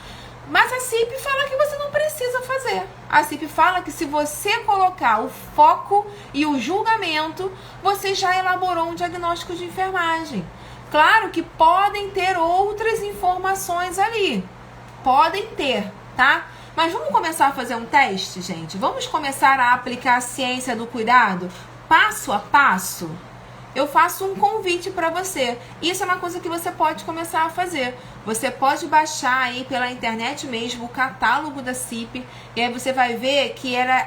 Mas a CIP fala que você não precisa fazer. A CIP fala que se você colocar o foco e o julgamento, você já elaborou um diagnóstico de enfermagem. Claro que podem ter outras informações ali. Podem ter, tá? Mas vamos começar a fazer um teste, gente? Vamos começar a aplicar a ciência do cuidado passo a passo? Eu faço um convite para você. Isso é uma coisa que você pode começar a fazer. Você pode baixar aí pela internet mesmo o catálogo da CIP. E aí você vai ver que ela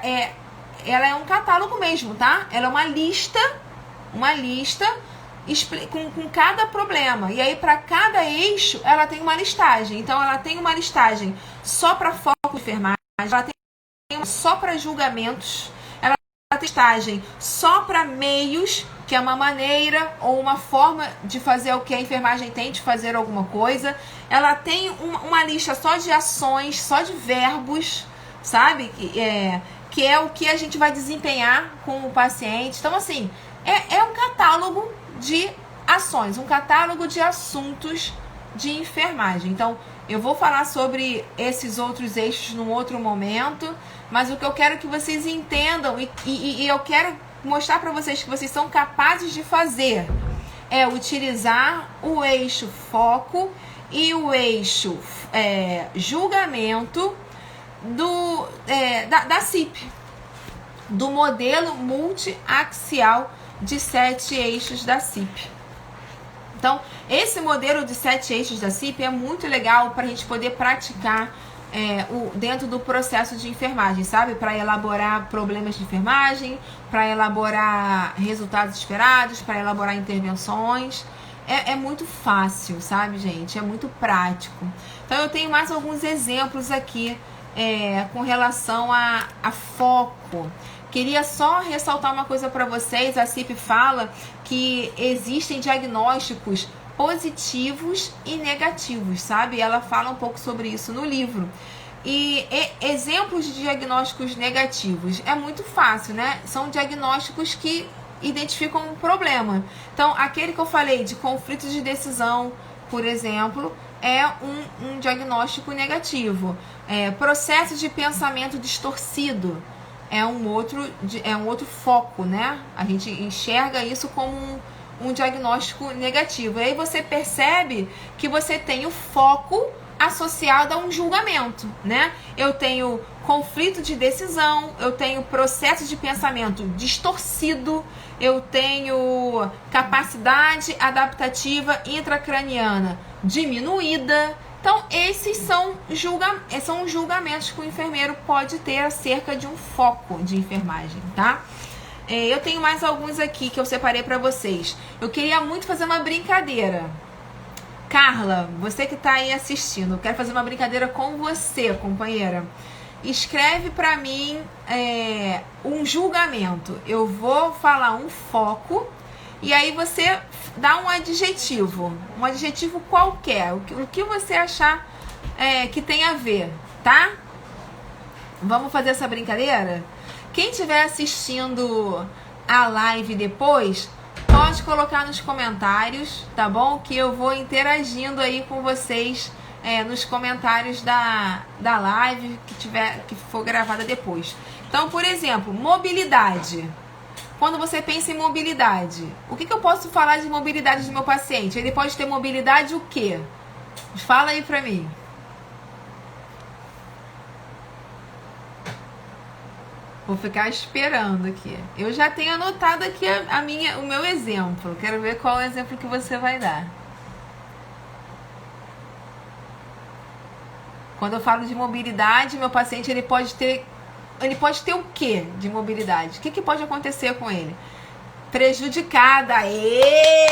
é um catálogo mesmo, tá? Ela é uma lista com cada problema. E aí para cada eixo ela tem uma listagem. Então ela tem uma listagem só para foco de enfermagem, ela tem uma só para julgamentos, ela tem listagem só para meios, que é uma maneira ou uma forma de fazer o que a enfermagem tem de fazer alguma coisa. Ela tem uma lista só de ações, só de verbos, sabe? Que é o que a gente vai desempenhar com o paciente. Então, assim, é um catálogo de ações, um catálogo de assuntos de enfermagem. Então, eu vou falar sobre esses outros eixos num outro momento, mas o que eu quero que vocês entendam e eu quero mostrar para vocês que vocês são capazes de fazer é utilizar o eixo foco e o eixo julgamento da CIP, do modelo multiaxial de 7 eixos da CIP. Então, esse modelo de 7 eixos da CIP é muito legal para a gente poder praticar dentro do processo de enfermagem, sabe? Para elaborar problemas de enfermagem, para elaborar resultados esperados, para elaborar intervenções. É muito fácil, sabe, gente? É muito prático. Então, eu tenho mais alguns exemplos aqui com relação a foco. Queria só ressaltar uma coisa para vocês. A CIP fala que existem diagnósticos positivos e negativos, sabe? Ela fala um pouco sobre isso no livro. E exemplos de diagnósticos negativos é muito fácil, né? São diagnósticos que identificam um problema. Então, aquele que eu falei de conflito de decisão, por exemplo, é um diagnóstico negativo. Processo de pensamento distorcido é um outro foco, né? A gente enxerga isso como um diagnóstico negativo. E aí você percebe que você tem o foco associado a um julgamento, né? Eu tenho conflito de decisão, eu tenho processo de pensamento distorcido, eu tenho capacidade adaptativa intracraniana diminuída, Então, esses são julgamentos que o enfermeiro pode ter acerca de um foco de enfermagem, tá? Eu tenho mais alguns aqui que eu separei para vocês. Eu queria muito fazer uma brincadeira. Carla, você que tá aí assistindo, eu quero fazer uma brincadeira com você, companheira. Escreve para mim um julgamento. Eu vou falar um foco e aí você dá um adjetivo qualquer, o que você achar que tem a ver, tá? Vamos fazer essa brincadeira? Quem estiver assistindo a live depois, pode colocar nos comentários, tá bom? Que eu vou interagindo aí com vocês nos comentários da live que for gravada depois. Então, por exemplo, mobilidade. Quando você pensa em mobilidade, o que eu posso falar de mobilidade do meu paciente? Ele pode ter mobilidade o quê? Fala aí pra mim. Vou ficar esperando aqui. Eu já tenho anotado aqui o meu exemplo. Quero ver qual é o exemplo que você vai dar. Quando eu falo de mobilidade, meu paciente ele pode ter o quê de mobilidade? O que pode acontecer com ele? Prejudicada.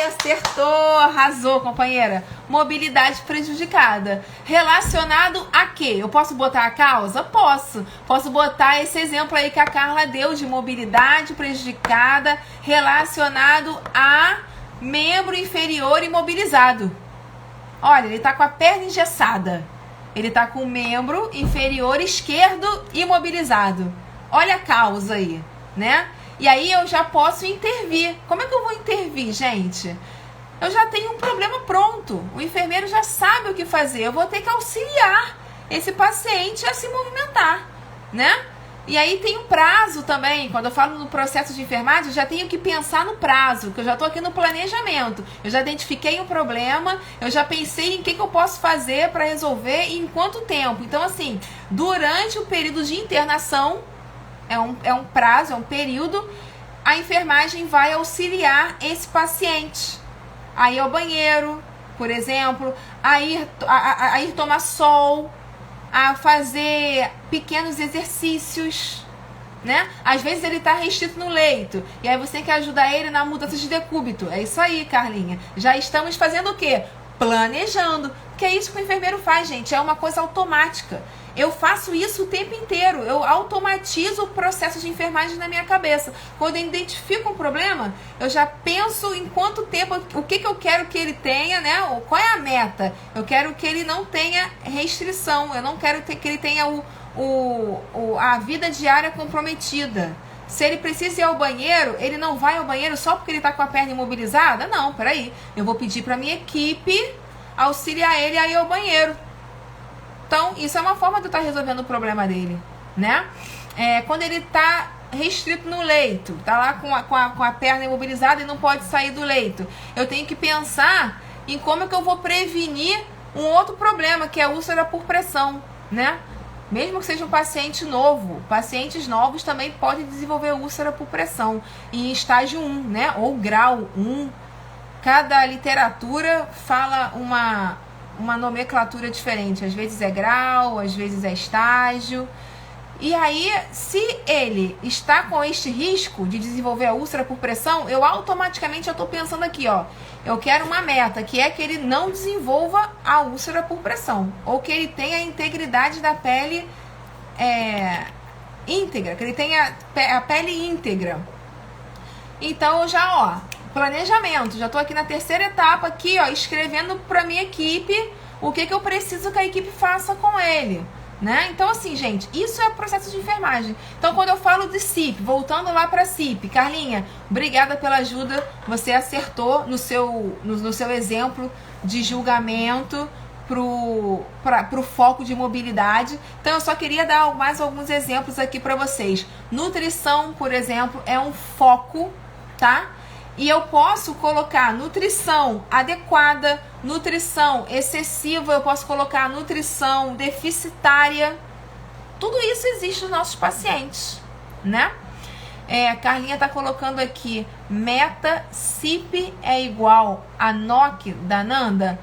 Acertou, arrasou, companheira. Mobilidade prejudicada. Relacionado a quê? Eu posso botar a causa? Posso. Posso botar esse exemplo aí que a Carla deu de mobilidade prejudicada relacionado a membro inferior imobilizado. Olha, ele tá com a perna engessada. Ele tá com o membro inferior esquerdo imobilizado. Olha a causa aí, né? E aí eu já posso intervir. Como é que eu vou intervir, gente? Eu já tenho um problema pronto. O enfermeiro já sabe o que fazer. Eu vou ter que auxiliar esse paciente a se movimentar, né? E aí tem um prazo também. Quando eu falo no processo de enfermagem, eu já tenho que pensar no prazo, que eu já estou aqui no planejamento. Eu já identifiquei um problema, eu já pensei em que eu posso fazer para resolver e em quanto tempo. Então, assim, durante o período de internação, é um prazo, é um período, a enfermagem vai auxiliar esse paciente a ir ao banheiro, por exemplo, a ir tomar sol, a fazer pequenos exercícios, né? Às vezes ele está restrito no leito e aí você tem que ajudar ele na mudança de decúbito. É isso aí, Carlinha. Já estamos fazendo o quê? Planejando. Que é isso que o enfermeiro faz, gente. É uma coisa automática. Eu faço isso o tempo inteiro. Eu automatizo o processo de enfermagem na minha cabeça. Quando eu identifico um problema, eu já penso em quanto tempo, o que eu quero que ele tenha, né? Qual é a meta? Eu quero que ele não tenha restrição. Eu não quero que ele tenha a vida diária comprometida. Se ele precisa ir ao banheiro, ele não vai ao banheiro só porque ele está com a perna imobilizada? Não, peraí. Eu vou pedir para minha equipe auxiliar ele a ir ao banheiro. Então, isso é uma forma de eu estar resolvendo o problema dele, né? Quando ele está restrito no leito, tá lá com a perna imobilizada e não pode sair do leito, eu tenho que pensar em como é que eu vou prevenir um outro problema, que é a úlcera por pressão, né? Mesmo que seja um paciente novo, pacientes novos também podem desenvolver úlcera por pressão em estágio 1, né? Ou grau 1. Cada literatura fala uma nomenclatura diferente. Às vezes é grau, às vezes é estágio. E aí, se ele está com este risco de desenvolver a úlcera por pressão, eu automaticamente estou pensando aqui, ó. Eu quero uma meta, que é que ele não desenvolva a úlcera por pressão. Ou que ele tenha a integridade da pele íntegra, que ele tenha a pele íntegra. Então, eu já, ó, planejamento. Já estou aqui na terceira etapa, aqui, ó, escrevendo para minha equipe o que eu preciso que a equipe faça com ele, né? Então, assim, gente, isso é o processo de enfermagem. Então, quando eu falo de CIP, voltando lá para CIP, Carlinha, obrigada pela ajuda. Você acertou no seu exemplo de julgamento pro foco de mobilidade. Então, eu só queria dar mais alguns exemplos aqui para vocês. Nutrição, por exemplo, é um foco, tá? E eu posso colocar nutrição adequada, nutrição excessiva, eu posso colocar nutrição deficitária. Tudo isso existe nos nossos pacientes, né? A Carlinha tá colocando aqui, meta CIP é igual a NOC da Nanda?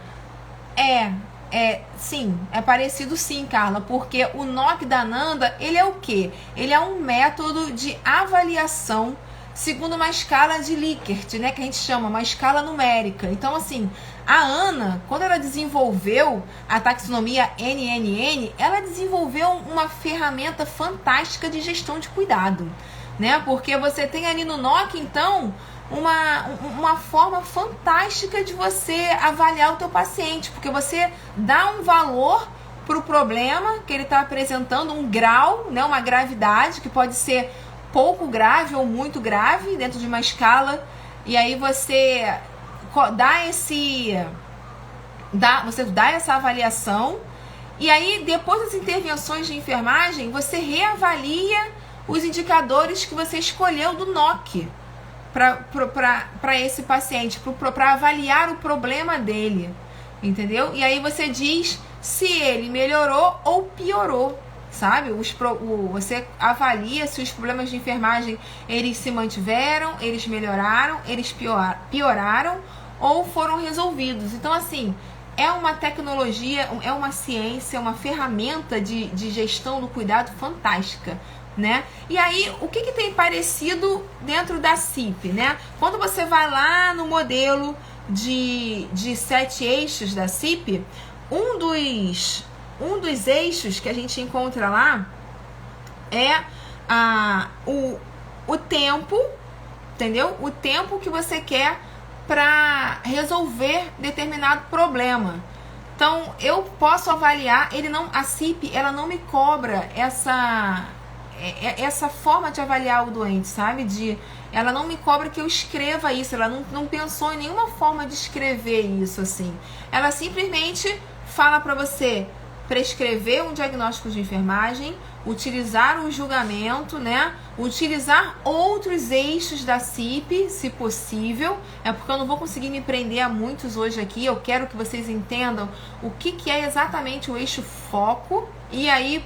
Sim, é parecido sim, Carla, porque o NOC da Ananda, ele é o quê? Ele é um método de avaliação segundo uma escala de Likert, né, que a gente chama, uma escala numérica. Então, assim, a Ana, quando ela desenvolveu a taxonomia NNN, ela desenvolveu uma ferramenta fantástica de gestão de cuidado, né? Porque você tem ali no NOC, então, uma forma fantástica de você avaliar o teu paciente, porque você dá um valor para o problema que ele está apresentando, um grau, né, uma gravidade, que pode ser pouco grave ou muito grave dentro de uma escala, e aí você dá essa avaliação, e aí depois das intervenções de enfermagem você reavalia os indicadores que você escolheu do NOC para esse paciente, para avaliar o problema dele, entendeu? E aí você diz se ele melhorou ou piorou, sabe? Você avalia se os problemas de enfermagem eles se mantiveram, eles melhoraram, eles pioraram ou foram resolvidos. Então, assim, é uma tecnologia, é uma ciência, uma ferramenta de gestão do cuidado fantástica, né? E aí, o que tem parecido dentro da CIP, né? Quando você vai lá no modelo de 7 eixos da CIP, um dos eixos que a gente encontra lá é o tempo, entendeu? O tempo que você quer para resolver determinado problema. Então, eu posso avaliar, a CIP, ela não me cobra essa forma de avaliar o doente, sabe? Ela não me cobra que eu escreva isso, ela não pensou em nenhuma forma de escrever isso, assim. Ela simplesmente fala para você prescrever um diagnóstico de enfermagem, utilizar um julgamento, né? Utilizar outros eixos da CIP, se possível. É porque eu não vou conseguir me prender a muitos hoje aqui. Eu quero que vocês entendam o que é exatamente o eixo foco. E aí,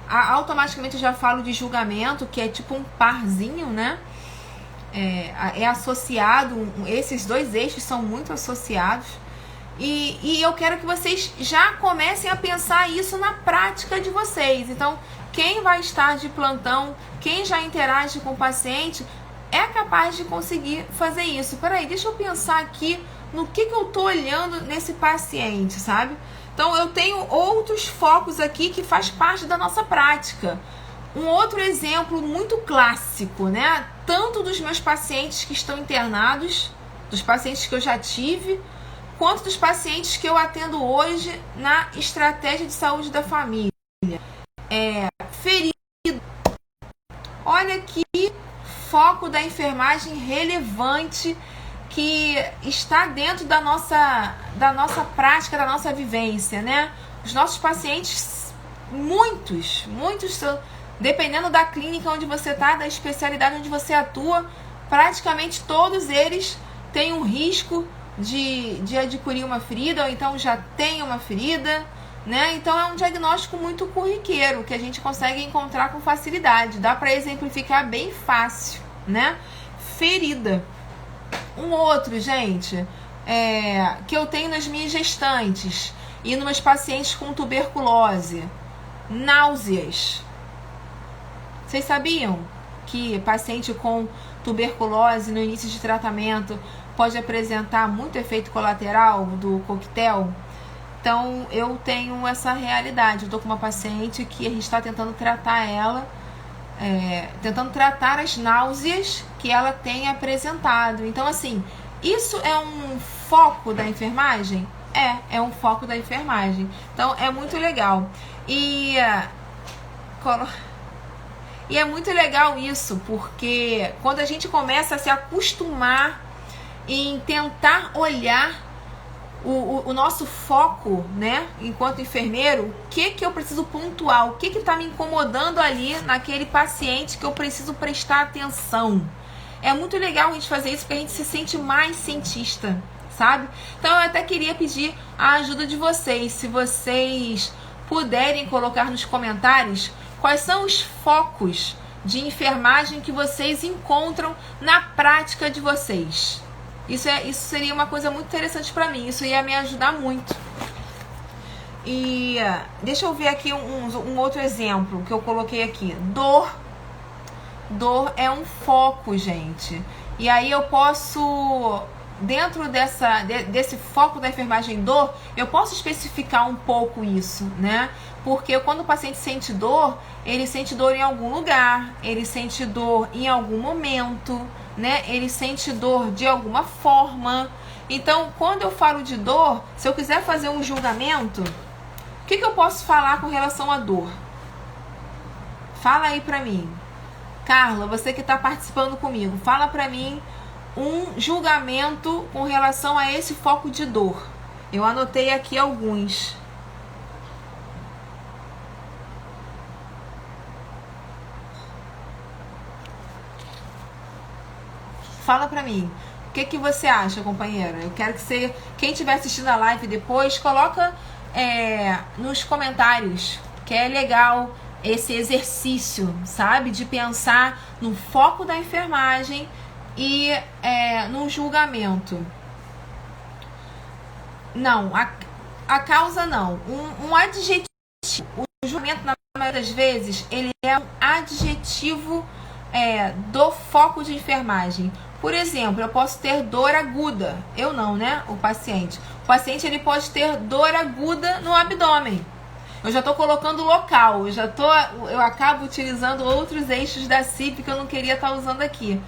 automaticamente eu já falo de julgamento, que é tipo um parzinho, né? É associado, esses dois eixos são muito associados. E eu quero que vocês já comecem a pensar isso na prática de vocês. Então, quem vai estar de plantão, quem já interage com o paciente, é capaz de conseguir fazer isso. Peraí, deixa eu pensar aqui no que eu tô olhando nesse paciente, sabe? Então, eu tenho outros focos aqui que faz parte da nossa prática. Um outro exemplo muito clássico, né? Tanto dos meus pacientes que estão internados, dos pacientes que eu já tive, quanto dos pacientes que eu atendo hoje na estratégia de saúde da família. Ferido. Olha que foco da enfermagem relevante que está dentro da nossa prática, da nossa vivência, né? Os nossos pacientes, muitos são, dependendo da clínica onde você está, da especialidade onde você atua, praticamente todos eles têm um risco de adquirir uma ferida, ou então já tem uma ferida, né? Então é um diagnóstico muito corriqueiro, que a gente consegue encontrar com facilidade. Dá para exemplificar bem fácil, né? Ferida. Um outro, gente, que eu tenho nas minhas gestantes e nos meus pacientes com tuberculose. Náuseas. Vocês sabiam que paciente com tuberculose no início de tratamento pode apresentar muito efeito colateral do coquetel? Então, eu tenho essa realidade. Eu estou com uma paciente que a gente está tentando tratar ela, tentando tratar as náuseas que ela tem apresentado. Então, assim, isso é um foco da enfermagem? É um foco da enfermagem. Então, é muito legal. E é muito legal isso, porque quando a gente começa a se acostumar em tentar olhar o nosso foco, né, enquanto enfermeiro, o que eu preciso pontuar, o que está me incomodando ali naquele paciente que eu preciso prestar atenção. É muito legal a gente fazer isso, porque a gente se sente mais cientista, sabe? Então eu até queria pedir a ajuda de vocês, se vocês puderem colocar nos comentários quais são os focos de enfermagem que vocês encontram na prática de vocês. Isso seria uma coisa muito interessante para mim. Isso ia me ajudar muito. deixa eu ver aqui um outro exemplo que eu coloquei aqui. Dor. Dor é um foco, gente. E aí eu posso, dentro desse foco da enfermagem dor, eu posso especificar um pouco isso, né? Porque quando o paciente sente dor, ele sente dor em algum lugar, ele sente dor em algum momento, né? Ele sente dor de alguma forma. Então, quando eu falo de dor, se eu quiser fazer um julgamento, o que eu posso falar com relação à dor? Fala aí pra mim. Carla, você que está participando comigo, fala pra mim um julgamento com relação a esse foco de dor. Eu anotei aqui alguns. Fala pra mim. O que você acha, companheira? Eu quero que você, quem estiver assistindo a live depois, coloca nos comentários, que é legal esse exercício, sabe? De pensar no foco da enfermagem e no julgamento. Não, a causa não. Um adjetivo. O julgamento, na maioria das vezes, ele é um adjetivo do foco de enfermagem. Por exemplo, eu posso ter dor aguda. Eu não, né? O paciente. O paciente ele pode ter dor aguda no abdômen. Eu já estou colocando local. Eu acabo utilizando outros eixos da CIP que eu não queria estar usando aqui.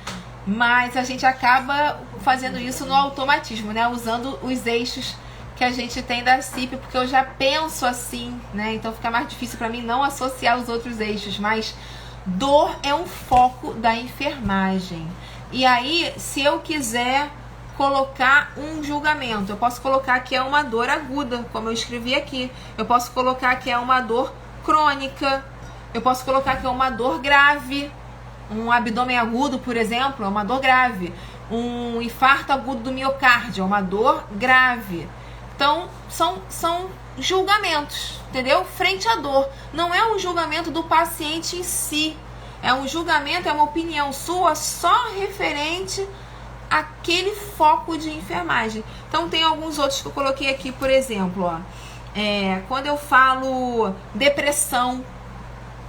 Mas a gente acaba fazendo isso no automatismo, né? Usando os eixos que a gente tem da CIP, porque eu já penso assim, né? Então fica mais difícil para mim não associar os outros eixos. Mas dor é um foco da enfermagem. E aí, se eu quiser colocar um julgamento, eu posso colocar que é uma dor aguda, como eu escrevi aqui. Eu posso colocar que é uma dor crônica. Eu posso colocar que é uma dor grave. Um abdômen agudo, por exemplo, é uma dor grave. Um infarto agudo do miocárdio é uma dor grave. Então, são julgamentos, entendeu? Frente à dor. Não é um julgamento do paciente em si. É um julgamento, é uma opinião sua só referente àquele foco de enfermagem. Então, tem alguns outros que eu coloquei aqui, por exemplo, ó. Quando eu falo depressão.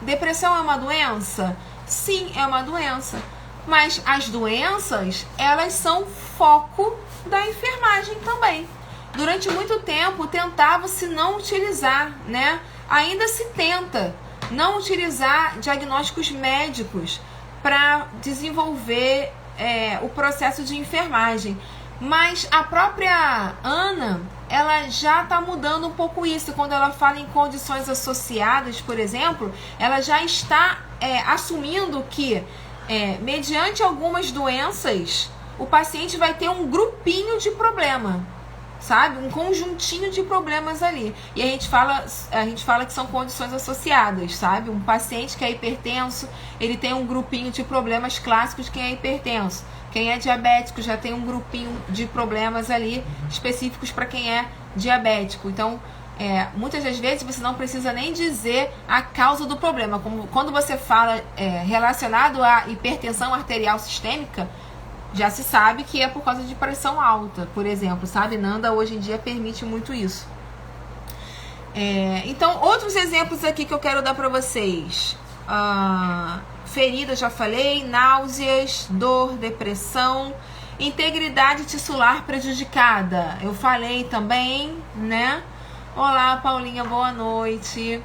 Depressão é uma doença? Sim, é uma doença. Mas as doenças, elas são foco da enfermagem também. Durante muito tempo, tentava-se não utilizar, né? Ainda se tenta não utilizar diagnósticos médicos para desenvolver o processo de enfermagem. Mas a própria Ana, ela já está mudando um pouco isso. Quando ela fala em condições associadas, por exemplo, ela já está assumindo que, mediante algumas doenças, o paciente vai ter um grupinho de problema, sabe? Um conjuntinho de problemas ali. E a gente fala que são condições associadas, sabe? Um paciente que é hipertenso, ele tem um grupinho de problemas clássicos de quem é hipertenso. Quem é diabético já tem um grupinho de problemas ali específicos para quem é diabético. Então, muitas das vezes você não precisa nem dizer a causa do problema. Como quando você fala relacionado à hipertensão arterial sistêmica, já se sabe que é por causa de pressão alta, por exemplo, sabe? Nanda hoje em dia permite muito isso. Então, outros exemplos aqui que eu quero dar para vocês. Ferida, já falei, náuseas, dor, depressão, integridade tissular prejudicada. Eu falei também, né? Olá, Paulinha, boa noite.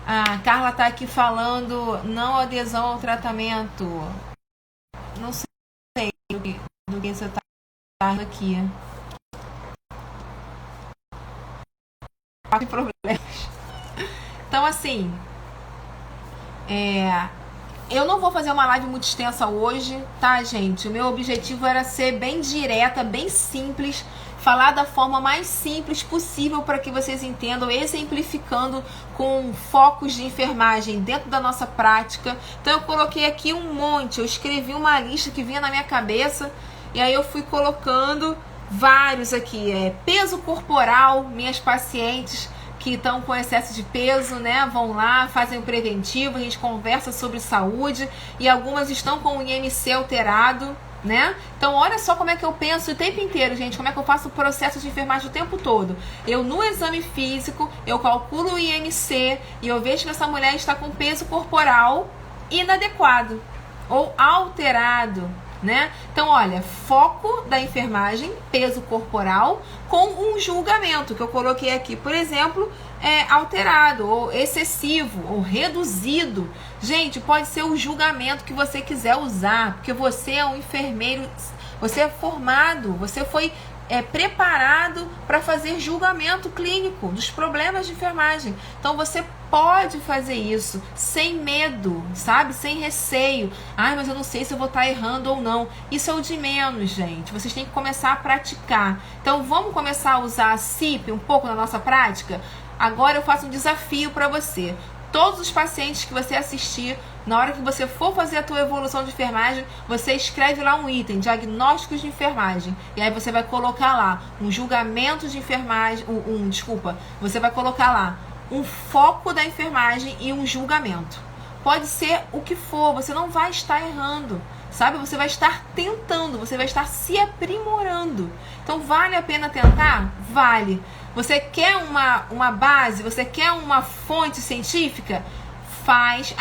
A Carla tá aqui falando não adesão ao tratamento. Não sei do que você tá falando aqui. Tem problemas. Então, assim, eu não vou fazer uma live muito extensa hoje, tá, gente? O meu objetivo era ser bem direta, bem simples, falar da forma mais simples possível para que vocês entendam, exemplificando com focos de enfermagem dentro da nossa prática. Então eu coloquei aqui um monte, eu escrevi uma lista que vinha na minha cabeça e aí eu fui colocando vários aqui. Peso corporal, minhas pacientes que estão com excesso de peso, né, vão lá, fazem o preventivo, a gente conversa sobre saúde e algumas estão com o IMC alterado, né? Então olha só como é que eu penso o tempo inteiro, gente, como é que eu faço o processo de enfermagem o tempo todo. Eu no exame físico, eu calculo o IMC e eu vejo que essa mulher está com peso corporal inadequado ou alterado, né? Então, olha, foco da enfermagem, peso corporal, com um julgamento, que eu coloquei aqui, por exemplo, alterado, ou excessivo, ou reduzido. Gente, pode ser o julgamento que você quiser usar, porque você é um enfermeiro, você é formado, você foi preparado para fazer julgamento clínico dos problemas de enfermagem. Então você pode fazer isso sem medo, sabe? Sem receio. Ai, mas eu não sei se eu vou estar errando ou não. Isso é o de menos, gente. Vocês têm que começar a praticar. Então vamos começar a usar a CIP um pouco na nossa prática? Agora eu faço um desafio para você. Todos os pacientes que você assistir, na hora que você for fazer a tua evolução de enfermagem, você escreve lá um item, diagnósticos de enfermagem. E aí você vai colocar lá um julgamento de enfermagem, você vai colocar lá um foco da enfermagem e um julgamento. Pode ser o que for, você não vai estar errando, sabe? Você vai estar tentando, você vai estar se aprimorando. Então vale a pena tentar? Vale. Você quer uma base, você quer uma fonte científica? Faz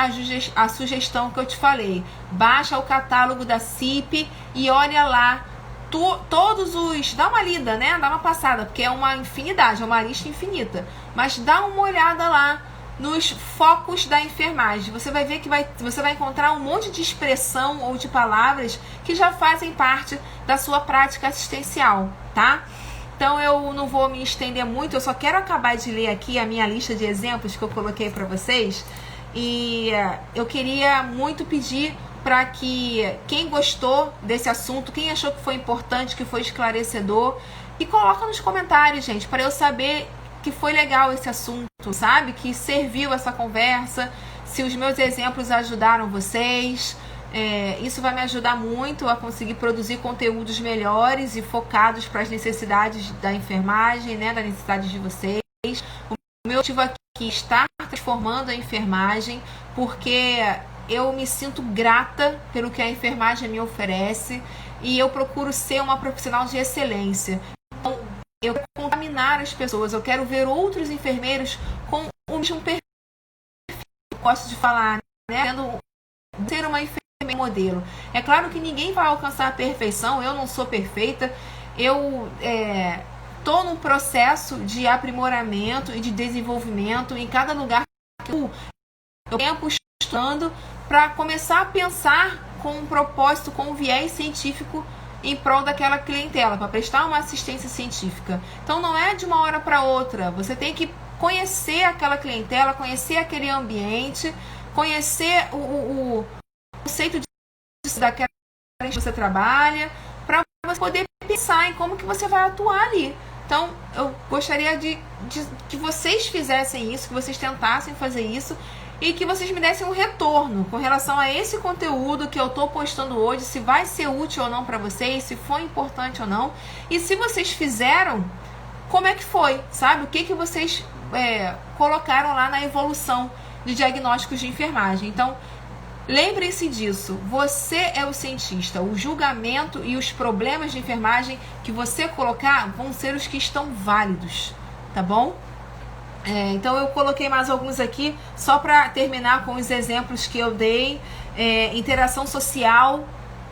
a sugestão que eu te falei. Baixa o catálogo da CIP e olha lá todos os... Dá uma lida, né? Dá uma passada, porque é uma infinidade, é uma lista infinita. Mas dá uma olhada lá nos focos da enfermagem. Você vai ver que você vai encontrar um monte de expressão ou de palavras que já fazem parte da sua prática assistencial, tá? Então eu não vou me estender muito, eu só quero acabar de ler aqui a minha lista de exemplos que eu coloquei para vocês. E eu queria muito pedir para que quem gostou desse assunto, quem achou que foi importante, que foi esclarecedor, e coloca nos comentários, gente, para eu saber que foi legal esse assunto, sabe? Que serviu essa conversa, se os meus exemplos ajudaram vocês. Isso vai me ajudar muito a conseguir produzir conteúdos melhores e focados para as necessidades da enfermagem, né, das necessidades de vocês. O meu objetivo aqui é estar transformando a enfermagem, porque eu me sinto grata pelo que a enfermagem me oferece e eu procuro ser uma profissional de excelência. Então, eu quero contaminar as pessoas, eu quero ver outros enfermeiros com o mesmo perfil. Eu gosto de falar, né, ser uma enfermeira modelo. É claro que ninguém vai alcançar a perfeição, eu não sou perfeita, eu estou num processo de aprimoramento e de desenvolvimento em cada lugar que eu tempo estudando para começar a pensar com um propósito, com um viés científico em prol daquela clientela, para prestar uma assistência científica. Então não é de uma hora para outra, você tem que conhecer aquela clientela, conhecer aquele ambiente, conhecer o conceito daquela que você trabalha, para você poder pensar em como que você vai atuar ali. Então, eu gostaria de que vocês fizessem isso, que vocês tentassem fazer isso e que vocês me dessem um retorno com relação a esse conteúdo que eu estou postando hoje, se vai ser útil ou não para vocês, se foi importante ou não. E se vocês fizeram, como é que foi, sabe? O que vocês colocaram lá na evolução de diagnósticos de enfermagem. Então, lembrem-se disso, você é o cientista, o julgamento e os problemas de enfermagem que você colocar vão ser os que estão válidos, tá bom? Então eu coloquei mais alguns aqui, só para terminar com os exemplos que eu dei. Interação social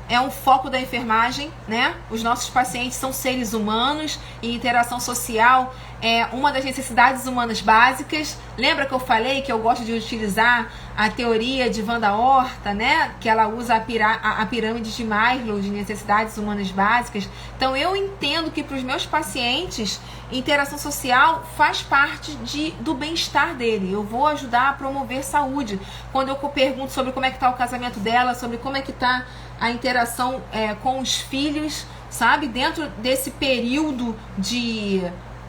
é um foco da enfermagem, né? Os nossos pacientes são seres humanos e interação social é uma das necessidades humanas básicas. Lembra que eu falei que eu gosto de utilizar a teoria de Wanda Horta, né? Que ela usa a pirâmide de Maslow de necessidades humanas básicas. Então eu entendo que para os meus pacientes, interação social faz parte do bem-estar dele. Eu vou ajudar a promover saúde. Quando eu pergunto sobre como é que está o casamento dela, sobre como é que está a interação com os filhos, sabe? Dentro desse período de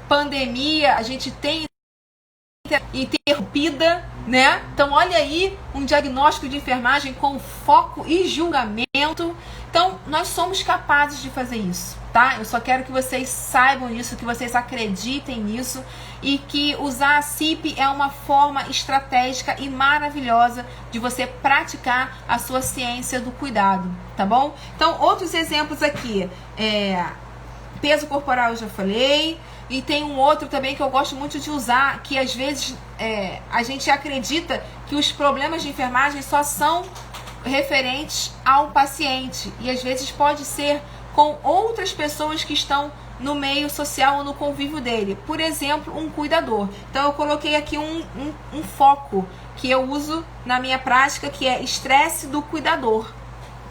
pandemia, a gente tem interrompida, né? Então, olha aí um diagnóstico de enfermagem com foco e julgamento. Então, nós somos capazes de fazer isso, tá? Eu só quero que vocês saibam isso, que vocês acreditem nisso e que usar a CIP é uma forma estratégica e maravilhosa de você praticar a sua ciência do cuidado, tá bom? Então, outros exemplos aqui, peso corporal eu já falei, e tem um outro também que eu gosto muito de usar, que às vezes a gente acredita que os problemas de enfermagem só são referentes ao paciente, e às vezes pode ser com outras pessoas que estão no meio social ou no convívio dele. Por exemplo, um cuidador. Então eu coloquei aqui um foco que eu uso na minha prática, que é estresse do cuidador.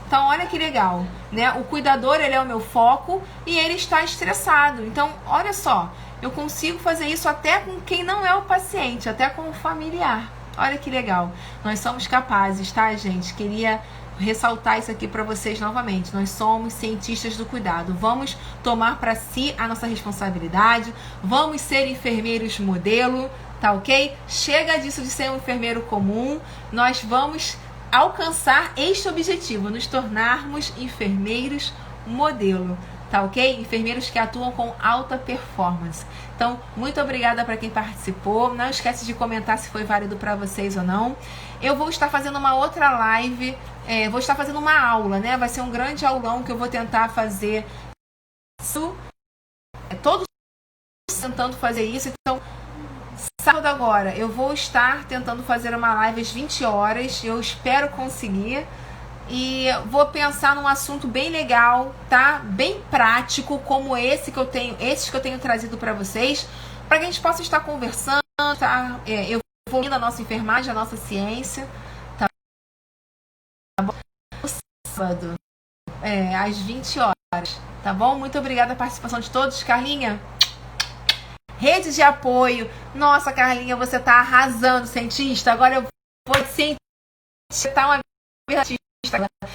Então olha que legal, né? O cuidador, ele é o meu foco e ele está estressado. Então olha só, eu consigo fazer isso até com quem não é o paciente, até com o familiar. Olha que legal. Nós somos capazes, tá, gente? Queria ressaltar isso aqui para vocês novamente. Nós somos cientistas do cuidado. Vamos tomar para si a nossa responsabilidade. Vamos ser enfermeiros modelo, tá ok? Chega disso de ser um enfermeiro comum. Nós vamos alcançar este objetivo, nos tornarmos enfermeiros modelo, tá ok? Enfermeiros que atuam com alta performance. Então, muito obrigada para quem participou. Não esquece de comentar se foi válido para vocês ou não. Eu vou estar fazendo uma outra live, vou estar fazendo uma aula, né? Vai ser um grande aulão que eu vou tentar fazer. Todos tentando fazer isso. Então, sábado agora, eu vou estar tentando fazer uma live às 20 horas. Eu espero conseguir. E vou pensar num assunto bem legal, tá? Bem prático, como esses que eu tenho trazido para vocês, para que a gente possa estar conversando, tá? Eu vou indo a nossa enfermagem, a nossa ciência, tá bom? Sábado, às 20 horas, tá bom? Muito obrigada a participação de todos. Carlinha, rede de apoio. Nossa, Carlinha, você tá arrasando, cientista. Agora eu vou cientar uma verdadeira.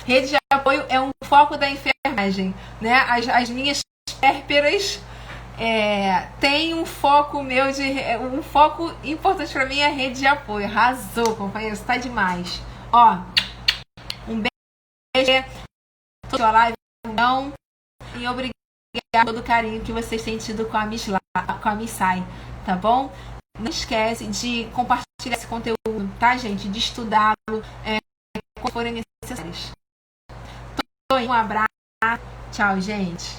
Rede de apoio é um foco da enfermagem, né? As minhas pérperas tem um foco um foco importante para mim é a rede de apoio. Arrasou, companheiro, você tá demais. Ó, um beijo, toda a live, e obrigado por todo o carinho que vocês têm tido com a Miss Sai, tá bom? Não esquece de compartilhar esse conteúdo, tá, gente? De estudá-lo quando forem necessários. Um abraço. Tchau, gente.